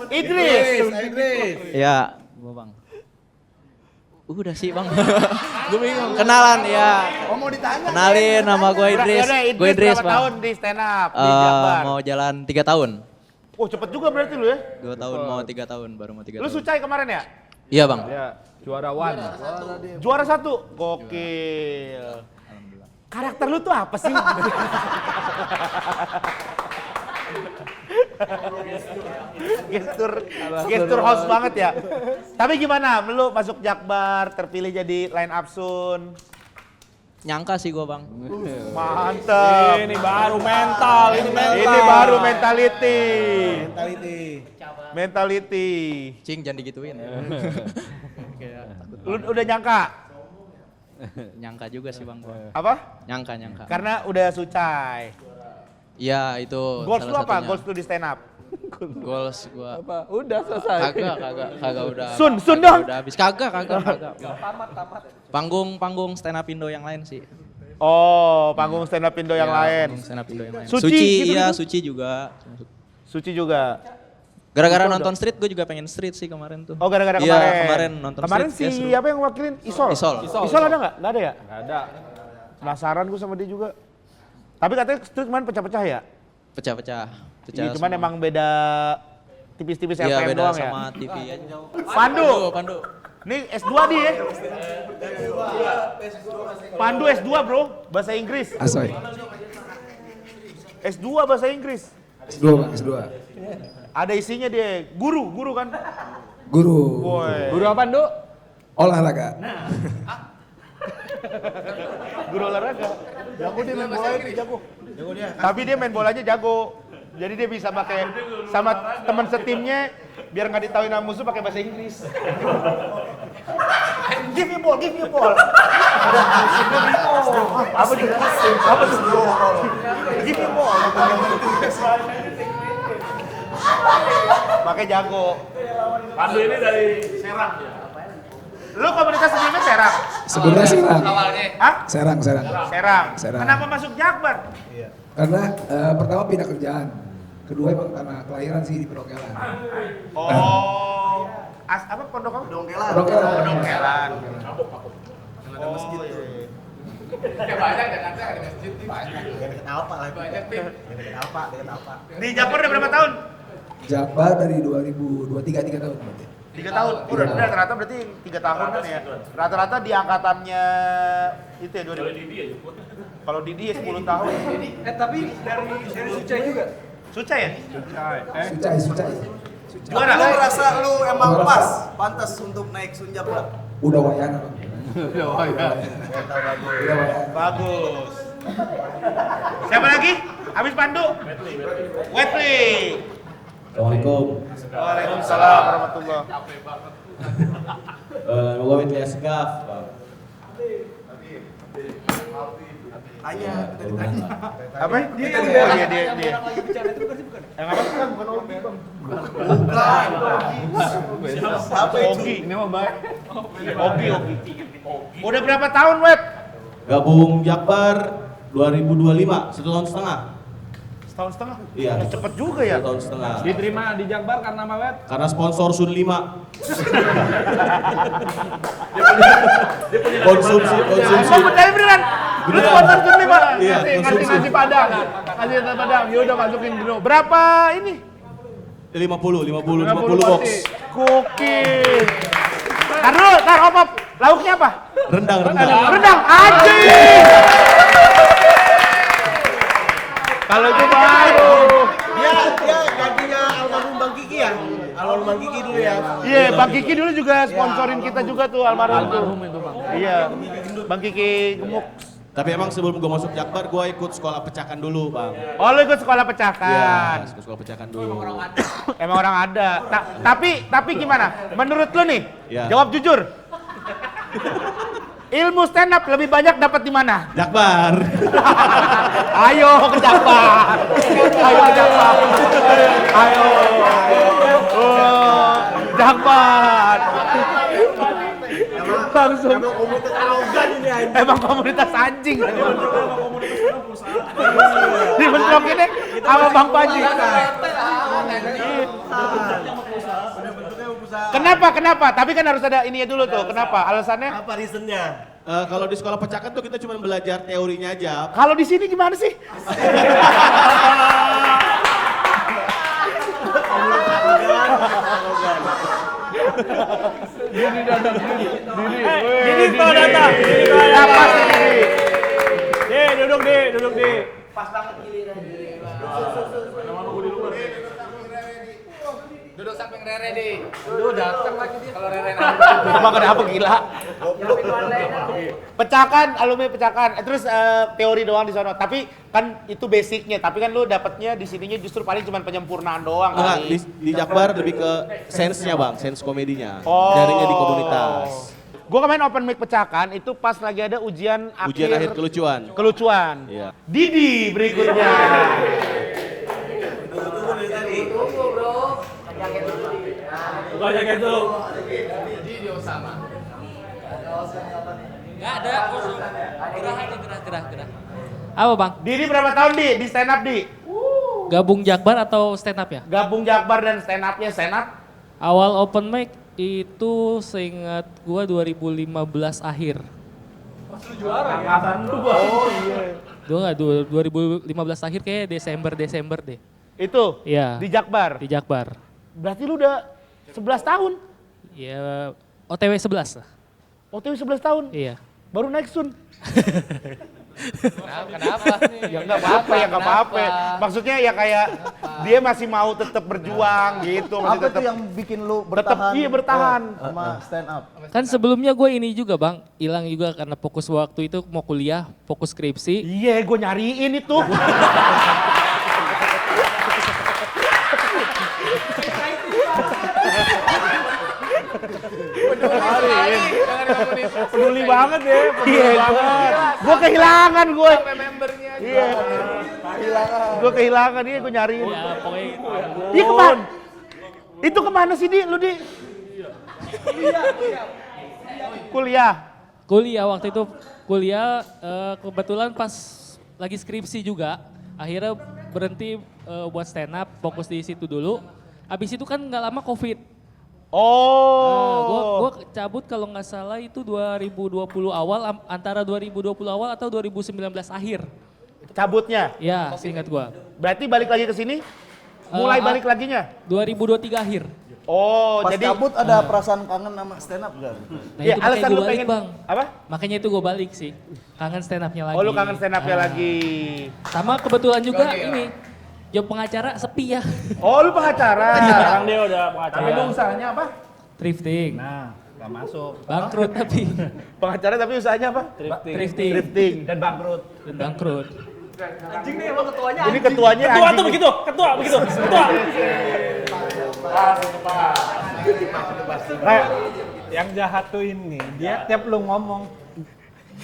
B: Idris.
L: Ya, gua bang. Udah sih bang. Gue bingung. Kenalan ya.
D: Oh mau ditanya?
L: Kenalin nama gue Idris.
B: Yaudah,
L: Gue Idris
B: berapa
L: bang.
B: tahun di stand up di Jakbar?
L: Mau jalan 3 tahun.
B: Oh cepet juga berarti lu ya?
L: 2 tahun mau 3 tahun baru mau 3
B: Lu
L: tahun.
B: Sucai kemarin ya?
L: Iya bang.
K: Ya, juara one.
B: Juara 1. Gokil. Karakter lu tuh apa sih? gestur host banget ya. Tapi gimana? Lu masuk Jakbar, terpilih jadi line up Sun.
L: Nyangka sih gue bang.
B: Mantap.
F: Ini baru mental,
B: Ini baru mentality.
L: Cing jangan digituin.
B: Lu udah nyangka?
L: Nyangka juga sih bang gua.
B: Apa?
L: Nyangka.
B: Karena udah Sucai.
L: Iya itu
B: Goals lu
L: salah
B: apa?
L: satunya.
B: Goals lu di stand up?
L: Goals gua.
I: Apa? Udah selesai.
L: Kagak udah.
B: Sun dong.
L: Udah habis. Kagak.
I: Tamat.
L: Panggung stand up Indo yang lain sih.
B: Oh, panggung stand up Indo yang
L: Ya,
B: lain.
L: panggung stand up Indo yang lain.
B: Suci,
L: Suci
B: gitu-gitu?
L: iya, Suci juga.
B: Suci juga.
L: Gara-gara nonton Street, gue juga pengen Street sih kemarin tuh.
B: Oh, gara-gara
L: Iya,
B: kemarin.
L: kemarin nonton
B: Kemarin
L: Street.
B: si
L: ya, seru.
B: apa yang wakilin? Isol.
L: Isol.
B: Ada nggak? Nggak ada ya?
K: Nggak ada.
B: Penasaran gue sama dia juga. Tapi katanya Street kemarin pecah-pecah ya?
L: Pecah-pecah.
B: Iya, cuman
L: semua.
B: emang beda tipis-tipis
L: Iya,
B: LPM
L: beda
B: doang ya?
L: sama TV aja.
B: Pandu. Nih S2 dia ya? Pandu S2 bro, bahasa Inggris.
M: Asoy.
B: S2 bahasa Inggris.
M: S2.
B: Ada isinya dia, guru kan?
M: Guru.
B: Woi.
I: Guru apa, Nduk?
M: Olahraga.
B: Guru olahraga.
D: Jago dia main bola itu jago.
B: Tapi dia main bolanya jago. Jadi dia bisa pakai sama teman setimnya biar nggak ditahuin sama musuh pakai bahasa Inggris. Give me ball. Apa tuh? Give me ball. Pakai jago.
H: Pandu ini dari Serang ya?
B: Lu komunitas sebelumnya Serang?
M: Sebelumnya Serang.
G: Awalnya.
B: Hah?
M: Serang.
B: Serang.
M: Serang.
B: Kenapa masuk Jakbar?
M: Karena pertama pindah kerjaan. Kedua emang karena kelahiran sih di Pedokelan.
B: Oh. Apa pondok apa?
D: Dongkelan.
B: Pedongkelan.
D: Ada masjid tuh.
G: Ya banyak Jakarta ada masjid nih.
D: Deket Alfa lagi.
G: Banyak tim.
D: Deket Alfa.
B: Di Jakbar udah berapa tahun?
M: Jakbar dari 2023 3 tahun berarti.
B: 3 tahun. Udah rata-rata berarti 3 tahun kan ya. Rata-rata di angkatannya itu ya 2000. Kalau Didi ya 10 tahun.
F: Tapi dari Sucai juga.
B: Sucai ya?
M: Sucai.
B: Gimana?
D: Lu merasa lu emang pantas untuk naik Sun Jakbar?
M: Udah wayana.
B: Bagus. Siapa lagi? Habis Pandu? Wetli.
N: Assalamualaikum.
B: Waalaikumsalam warahmatullahi.
N: Gue Wetli Asgaf.
D: Tanya, tadi tanya.
B: Apa? Dia. Yang apa? Bukan Ogi, Bang. Siapa itu? Ogi. Ini mah baik. Ogi. Udah berapa tahun, Wet?
N: Gabung Jakbar 2025, 1 tahun setengah.
B: Setahun setengah?
N: Iya.
B: Cepet juga ya?
N: 1 tahun setengah.
I: Diterima di Jakbar karena apa, Wet?
N: Karena sponsor Sun 5. Konsumsi.
B: Oh, beneran? Lu sponsor Sun 5?
N: Iya,
B: Ngasih nasi padang. Ya udah masukin dulu. Berapa ini?
N: 50 box.
B: Cookie. Tar opop. Lauknya apa?
N: Rendang.
B: Anjing. Kalau itu baru.
A: Dia gantinya almarhum Bang Kiki ya? Almarhum Bang Kiki dulu ya?
B: Iya, Bang Kiki dulu juga sponsorin kita juga tuh almarhum itu, Bang. Iya. Bang Kiki gemuk.
N: Tapi emang sebelum gue masuk Jakbar, gue ikut sekolah pecakan dulu, Bang.
B: Oh, lu ikut sekolah pecakan.
N: Iya, sekolah pecakan dulu.
B: Emang orang ada. Tapi gimana? Menurut lu nih?
N: Iya.
B: Jawab jujur. Ilmu stand up lebih banyak dapat di mana?
N: Jakbar.
B: Ayo ke Jakbar. Ayo. Oh, Jakbar. Langsung. Emang komunitas anjing. Dibentrok ini sama Bang Panji. Kenapa? Tapi kan harus ada ininya dulu tuh. Kenapa? Alasannya?
A: Apa reasonnya?
N: Kalau di sekolah pecakan tuh kita cuma belajar teorinya aja.
B: Kalau di sini gimana sih?
F: Didi kalau datang. Duduk di.
G: Pas banget giliran. Duduk samping Rere di. Datang lagi dia. Kalau Rere
B: Emang kenapa gila? Alumni pecakan. Terus teori doang di sana. Tapi kan itu basicnya. Tapi kan lu dapatnya di sininya justru paling cuma penyempurnaan doang.
N: Enggak,
B: kali.
N: di Jakbar lebih ke sense-nya, Bang, sense komedinya.
B: Oh.
N: Nyarinya di komunitas.
B: Gua kemarin open mic pecakan itu pas lagi ada ujian
N: akhir kelucuan.
B: Iya. Didi berikutnya.
G: Tunggu bro.
F: Banyak itu.
G: Didi Osama. Enggak ada. Gerah.
O: Apa bang?
B: Didi berapa tahun di stand up di?
O: Gabung Jakbar atau stand up ya?
B: Gabung Jakbar dan stand up-nya stand up?
O: Awal open mic itu seingat gua 2015 akhir.
F: Juara.
B: Oh iya.
O: Gua nggak 2015 akhir kayak Desember deh.
B: Itu?
O: Iya.
B: Di Jakbar?
O: Di Jakbar.
B: Berarti lu udah 11 tahun?
O: Ya OTW 11 lah.
B: OTW 11 tahun?
O: Iya.
B: Baru naik Sun?
G: Kenapa?
B: Ya nggak apa-apa. Maksudnya ya kayak dia masih mau tetap berjuang gitu. Masih
D: Apa
B: tetap,
D: tuh yang bikin lu bertahan?
B: bertahan.
D: Sama stand up.
O: Kan sebelumnya gue ini juga bang, hilang juga karena fokus waktu itu mau kuliah, fokus skripsi.
B: Iya, gue nyariin itu. Peduli banget ya, peduli banget. Gue kehilangan gue. Iya. Gue kehilangan dia, gue nyariin.
O: Ya pokoknya.
B: Dia kemana? Itu kemana sih Di? Lu Di?
O: Kuliah waktu itu kebetulan pas lagi skripsi juga. Akhirnya berhenti buat stand up, fokus di situ dulu. Habis itu kan nggak lama Covid. Gua cabut kalau nggak salah itu 2020 awal, antara 2020 awal atau 2019 akhir.
B: Cabutnya?
O: Ya, seingat gua.
B: Berarti balik lagi ke sini? Mulai balik laginya?
O: 2023 akhir.
D: Pas
B: jadi
D: cabut ada perasaan kangen sama stand up gak?
O: Nah itu makanya gue balik bang.
B: Apa?
O: Makanya itu gue balik sih. Kangen stand up-nya lagi.
B: Oh lu kangen stand up-nya lagi.
O: Sama kebetulan juga ini. Job pengacara sepi ya.
B: Oh lu pengacara.
F: Sekarang dia udah pengacara.
B: Tapi lu usahanya apa?
O: Thrifting.
B: Nah, gak masuk.
O: Bangkrut tapi.
B: Pengacara tapi usahanya apa? Thrifting. Dan bangkrut.
G: Anjing nih emang ketuanya.
B: Ini ketuanya
F: Ketua
B: anjing.
F: tuh begitu, ketua.
I: Nah, yang jahat tuh ini, dia tiap lu ngomong.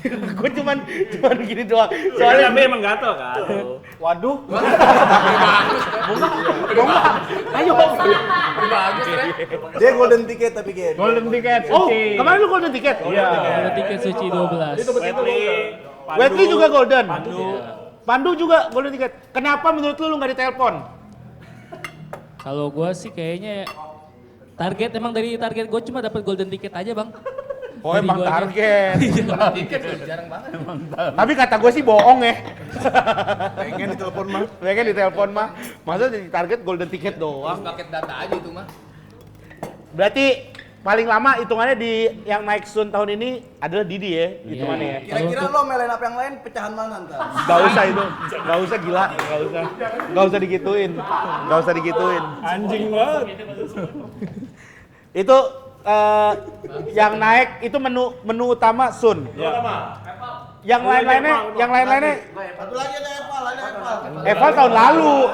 B: Gue cuman gini doang.
F: Soalnya tapi emang gatel kan.
I: Waduh.
B: Ayo.
G: Bagus kan?
D: Dia golden ticket tapi Gen.
I: Golden ticket.
B: Oh,
I: Suci.
B: kemarin lu golden ticket?
I: Iya.
O: Golden ticket Suci 12.
B: Wetli juga golden.
O: Iya.
B: Pandu juga golden ticket. Kenapa menurut lu nggak ditelepon?
O: Kalau gue sih kayaknya emang dari target gue cuma dapat golden ticket aja bang.
B: Oh
O: Dari
B: emang
O: gua aja.
B: target.
G: Tiket tuh jarang banget.
B: Tapi kata gue sih bohong ya.
D: Pengen
B: ditelepon mah. Masa jadi target golden ticket doang.
G: Paket data aja itu mah.
B: Berarti paling lama hitungannya di yang naik Sun tahun ini adalah Didi ya hitungannya ya.
D: Kira-kira lo main up yang lain pecahan mana ntar?
B: Gak usah itu, gak usah gila, gak usah digituin.
F: Anjing banget.
B: Itu yang naik itu menu utama Sun. Yang lain-lainnya
D: Satu lagi ada Eval,
B: Eval tahun lalu.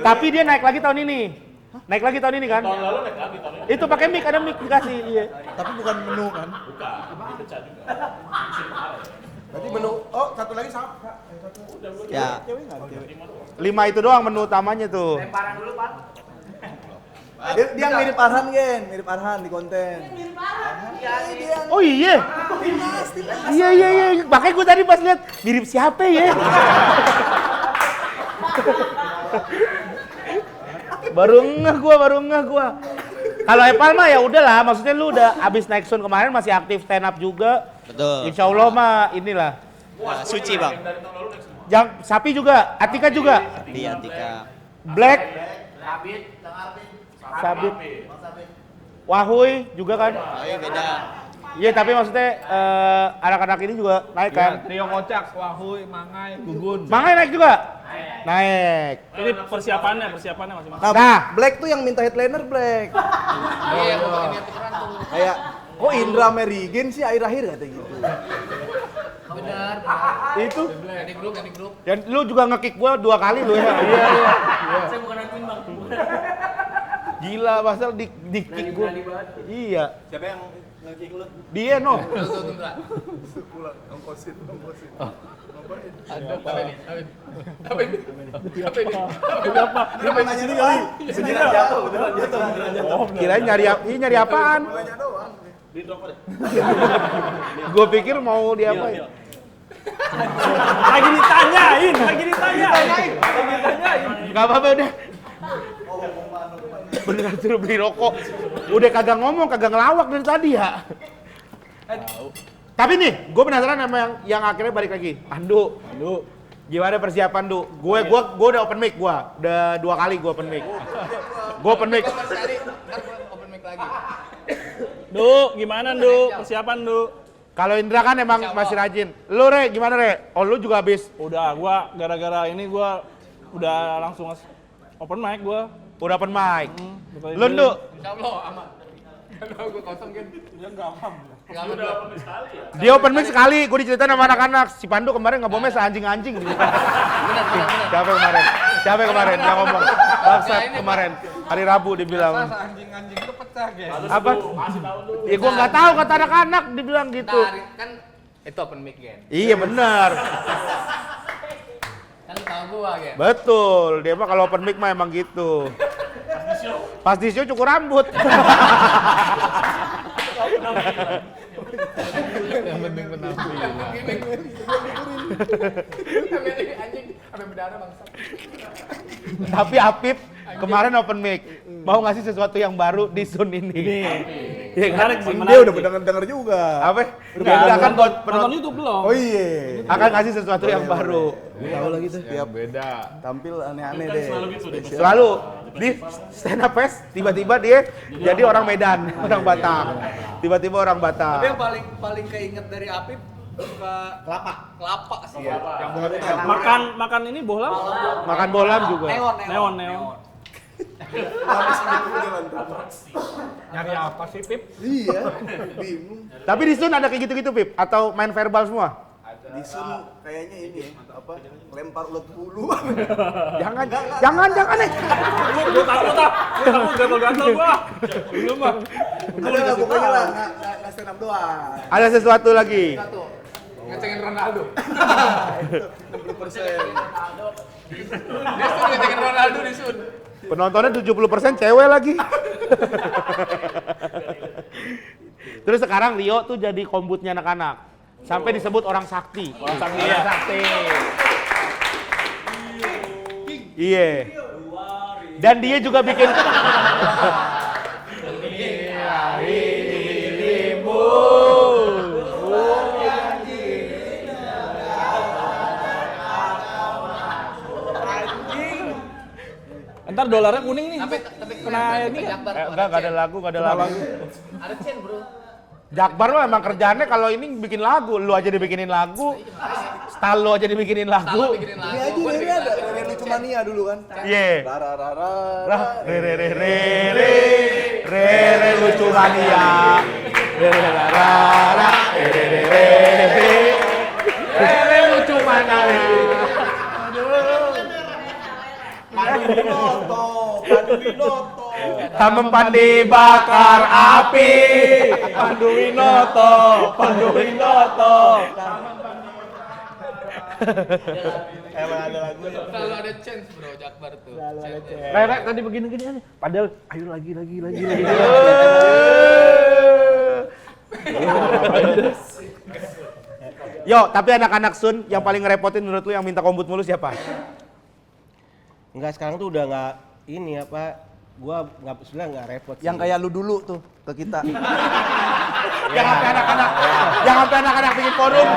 B: Tapi dia naik lagi tahun ini. Naik lagi tahun ini kan?
H: Tahun lalu naik lagi tahun ini.
B: Itu pakai mic, ada mic dikasih. Iya.
D: Tapi bukan menu kan?
H: Bukan, dipecah juga.
A: Berarti menu, oh satu lagi sama.
L: Ya.
B: 5 itu doang menu utamanya tuh.
G: Lemparan dulu, Pak.
D: Dia mirip Arhan Gen, mirip Arhan di konten.
B: Oh iya. Iya. Makanya gue tadi pas lihat mirip siapa ya? baru ngeh gua. Kalau Epal mah ya udahlah, maksudnya lu udah abis naik Sun kemarin masih aktif stand up juga.
L: Betul.
B: Insya Allah mah inilah.
L: Ya, Suci bang.
B: Sapi juga, Atika juga.
L: Di Atika.
B: Black. Sabit. Wahuy juga kan?
L: Oh iya beda.
B: Iya tapi maksudnya anak-anak ini juga naik kan?
I: Trio Kocak, Wahuy, Mangai, Gugun.
B: Mangai naik juga? Naik.
F: Ini persiapannya masing-masing.
D: Nah, Black tuh yang minta headliner Black.
G: Iya, gua pakai niat tukeran tuh.
D: Kayak, kok Indra Merigen sih akhir-akhir kata gitu.
G: Benar.
B: Itu.
G: Ganti grup.
B: Dan lu juga nge-kick gua 2 kali lu ya. Iya.
G: Saya bukan admin, Bang.
B: Gila, pasal di kick gua. Iya.
J: Siapa yang nge-kick lu?
B: Dia no.
G: Tuh, Indra.
D: Ongkosin.
G: Apa ini?
D: Dia nanya nih kali. Beneran jatuh.
B: Kirain nyari apaan?
D: Nanya doang.
B: Gua pikir mau diapain.
F: Lagi ditanyain.
B: Gak apa-apa udah. Beneran suruh beli rokok. Udah kagak ngomong, kagak ngelawak dari tadi ya. Tapi nih, gue penasaran sama yang akhirnya balik lagi. Pandu. Gimana persiapan Du? Gue udah open mic udah 2 kali gue open mic. Gue open mic.
G: Open mic lagi.
F: Du, gimana Du? Persiapan Du?
B: Kalau Indra kan emang masih rajin. Lu Re, gimana Re? Oh lu juga habis.
F: Udah, gua gara-gara ini gua udah langsung open mic gua.
B: Udah open mic. Lu Du?
G: Insyaallah aman. Kalau gua kosong kan.
F: Dia enggak aman.
H: Udah open sekali ya.
B: Dia open mic sekali, gue diceritain sama anak-anak. Si Pandu kemarin ngebomnya seanjing-anjing.
G: Benar.
B: Siapa kemarin yang ngomong? Bangsat kemarin. Hari Rabu dibilang.
I: Anjing-anjing itu pecah, guys.
B: Apa? Ya gue nggak tahu kata anak-anak dibilang gitu.
G: Nah, kan itu open mic kan.
B: Iya benar.
G: Kan lu tahu gua kan.
B: Betul. Dia mah kalau open mic mah emang gitu. Pas di show cukur rambut.
G: Anjing, sampai berdarah bangsa.
B: Tapi Apip kemarin open mic mau ngasih sesuatu yang baru di Sun ini. Iya kan?
D: Dia udah mendengar juga.
B: Apa?
F: Udah
B: Akan buat
F: nonton YouTube belum?
D: Oh iya.
B: akan ngasih sesuatu yang baru.
D: Tahu lagi tuh tiap
K: Beda.
D: tampil aneh-aneh deh.
B: Selalu di stand up fest tiba-tiba dia jadi orang Medan, orang Batak. Tiba-tiba orang Batak.
G: Tapi yang paling keinget dari Apip suka kelapa sih.
F: Makan ini bohlam?
B: Makan bohlam juga.
F: Neon.
I: Nyari apa sih, Pip?
D: Iya, bingung.
B: Tapi di Sun ada kayak gitu-gitu, Pip? Atau main verbal semua?
D: Di Sun kayaknya ini ya, apa? Lempar ulet bulu.
B: Jangan nih.
F: Gue takut gatal-gatal gua. Belum mah.
D: Ada pokoknya lah, nggak stand up doang.
B: Ada sesuatu lagi.
G: Ngecengin Ronaldo.
D: 60%.
G: Dia tuh ngecengin Ronaldo di Sun.
B: Penontonnya 70% cewek lagi. Terus sekarang Rio tuh jadi kombutnya anak-anak. Sampai disebut orang sakti. Orang sakti. Iya. Dan dia juga bikin
F: Ntar dolarnya kuning nih.
G: Tapi
F: Kena ini ya?
B: enggak ada lagu.
G: Ada Chen, Bro.
B: Jakbar mah emang kerjaannya kalau ini bikin lagu, lu aja dibikinin lagu. Style lu aja dibikinin lagu.
D: Ini aja ini ada Rere Lucu Mania dulu kan.
B: Iya. Rere lucu mania. Rere lucu mania.
D: Pandu Winoto.
B: Mempan dibakar api.
F: Pandu Winoto.
D: Emang ada lagunya.
G: Selalu ada chance, Bro, Jakbar tuh.
I: Rere tadi begini-gini aja. Padahal ayo lagi.
B: Yo, tapi anak-anak Sun yang paling ngerepotin menurut lu yang minta kombut mulu siapa?
A: Enggak, sekarang tuh udah nggak ini apa, gua nggak sebenarnya nggak repot sih.
D: Yang kayak lu dulu tuh ke kita.
B: Yang sampai anak-anak bikin forum.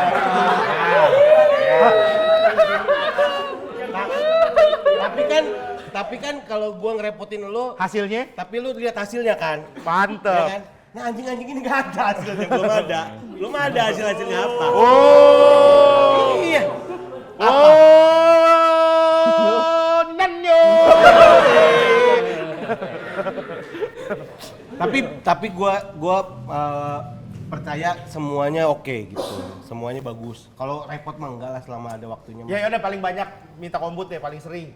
A: Tapi kan kalau gua ngerepotin lu
B: Hasilnya?
A: tapi lu lihat hasilnya kan.
B: Mantep.
A: Ya kan? Nah anjing ini nggak ada hasilnya, belum ada hasilnya apa.
B: Oh.
A: Iya.
B: Nanyo.
A: Tapi gua percaya semuanya oke gitu. Semuanya bagus. Kalau repot mah enggak lah selama ada waktunya.
B: Ya udah paling banyak minta kombut ya, paling sering.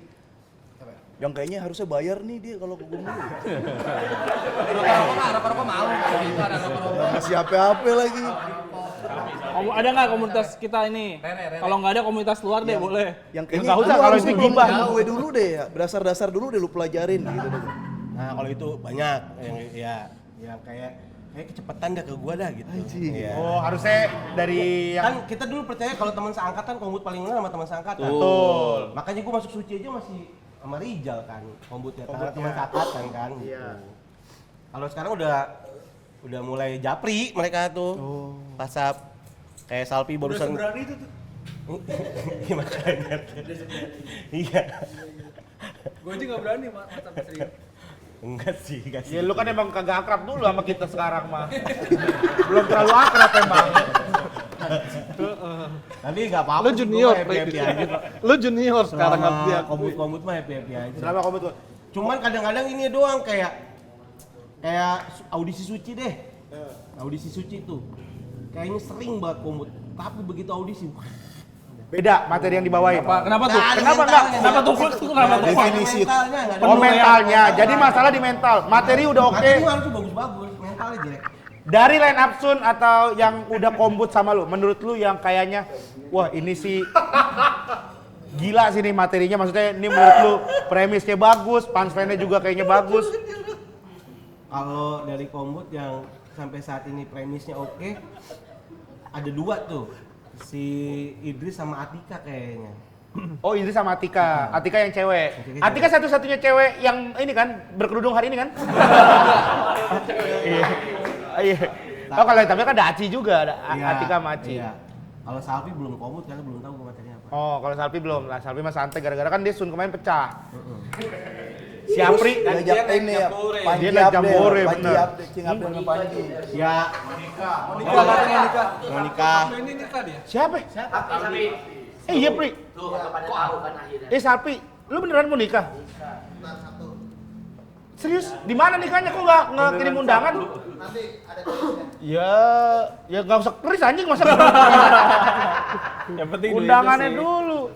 D: Yang kayaknya harusnya bayar nih dia kalau ke gue dulu.
G: Rokok mau. Itu ada rokok.
D: Masih HP lagi.
F: Ada nggak komunitas kita ini? Kalau nggak ada komunitas luar deh boleh.
D: Yang kayaknya
B: nggak usah kalau itu gibah.
D: Gue dulu deh ya, dasar-dasar dulu deh lu pelajarin gitu deh.
A: Nah kalau itu banyak yang kayak kecepatan dah ke gua dah gitu. Iya.
B: Oh, harusnya dari yang
A: Kan kita dulu percaya kalau teman seangkatan kombut paling benar sama teman seangkatan.
B: Betul.
A: Makanya gua masuk suci aja masih sama Rijal kan kombutnya teman seangkatan kan gitu.
B: Iya.
A: Kalau sekarang udah mulai japri mereka tuh. Pasap kayak Salpi barusan.
D: Udah seberani itu tuh.
A: Iya makanya. Iya.
G: Gue aja nggak berani, Mak. Mata serius.
A: Enggak sih.
B: Ya lu kan emang kagak akrab dulu sama kita sekarang mah. Belum terlalu akrab emang.
A: Tapi nggak apa-apa.
I: Lu junior,
A: happy aja.
I: Lu junior sekarang dia.
A: Kombut mah happy aja.
B: Selama kombut.
A: Cuman kadang-kadang ini doang kayak audisi suci deh. Audisi suci tuh. Kayaknya sering banget kombut. Tapi begitu audisi,
B: Beda materi yang dibawain.
F: Kenapa tuh?
A: Nah,
F: Kenapa
A: mentalnya.
F: Kenapa tuh? Kenapa tuh?
D: Definisi.
B: Oh mentalnya. Jadi masalah di mental. Materi udah oke.
A: Materi harus bagus-bagus, mentalnya jelek.
B: Dari line up Sun atau yang udah kombut sama lu, menurut lu yang kayaknya wah ini sih gila sih nih materinya, maksudnya ini menurut lu premisnya bagus, punchline-nya juga kayaknya bagus.
A: Kalau dari kombut yang sampai saat ini premisnya oke, ada dua tuh. Si Idris sama Atika kayaknya.
B: Oh, Idris sama Atika. Atika yang cewek. Atika satu-satunya cewek yang ini kan berkerudung hari ini kan? Iya. Oh, kalau tapi kan ada Aci juga, ada Atika sama Aci.
A: Iya. Kalau Salvi belum komut karena belum tahu materinya apa.
B: Oh, kalau Salvi belum lah. Salvi mah santai gara-gara kan dia Sun kemarin pecah. Si Apri
D: diajak ini ya.
B: Dia naik Jambore bener.
D: Panji.
A: Ya.
D: Monika.
C: Ini nikah dia.
B: Siapa?
G: Tapi
B: Iya, Pri.
G: tuh pada tahu kan akhirnya.
B: Salvi, lu beneran mau nikah? Serius? Di mana nikahnya? Kok nggak kirim undangan?
E: Nanti ada
B: Ya nggak usah keris anjing masa.
F: Yang penting
B: undangannya dulu.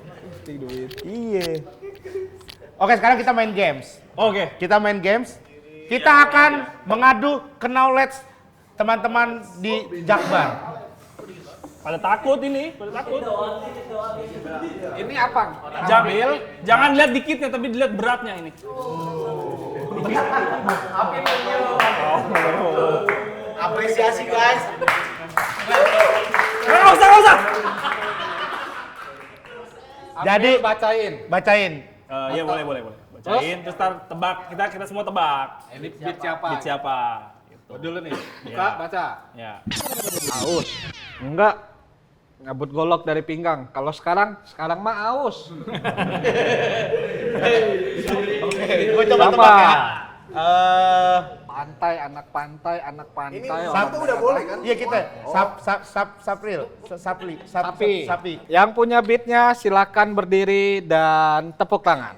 B: Iya. Oke, sekarang kita main games.
F: Oke.
B: Kita main games. Kita akan mengadu knowledge teman-teman di Jakbar.
F: Pada takut ini, pada takut.
I: Ini apa?
F: Jamil, jangan lihat dikitnya tapi dilihat beratnya ini.
D: Apresiasi guys.
F: Nggak usah.
B: Jadi bacain.
F: Iya boleh. Bacain, terus ntar tebak. Kita semua tebak.
I: Ini beat siapa?
F: Beat siapa? Gitu.
I: Dulu nih. Buka, baca.
F: Ya.
I: Aus. Enggak. Ngabut golok dari pinggang. Kalau sekarang mah aus.
B: Oke, gue coba tebak ya.
I: Anak pantai.
D: Ini satu udah boleh kan?
B: Iya kita. Sapi.
I: Yang punya beatnya silakan berdiri dan tepuk tangan.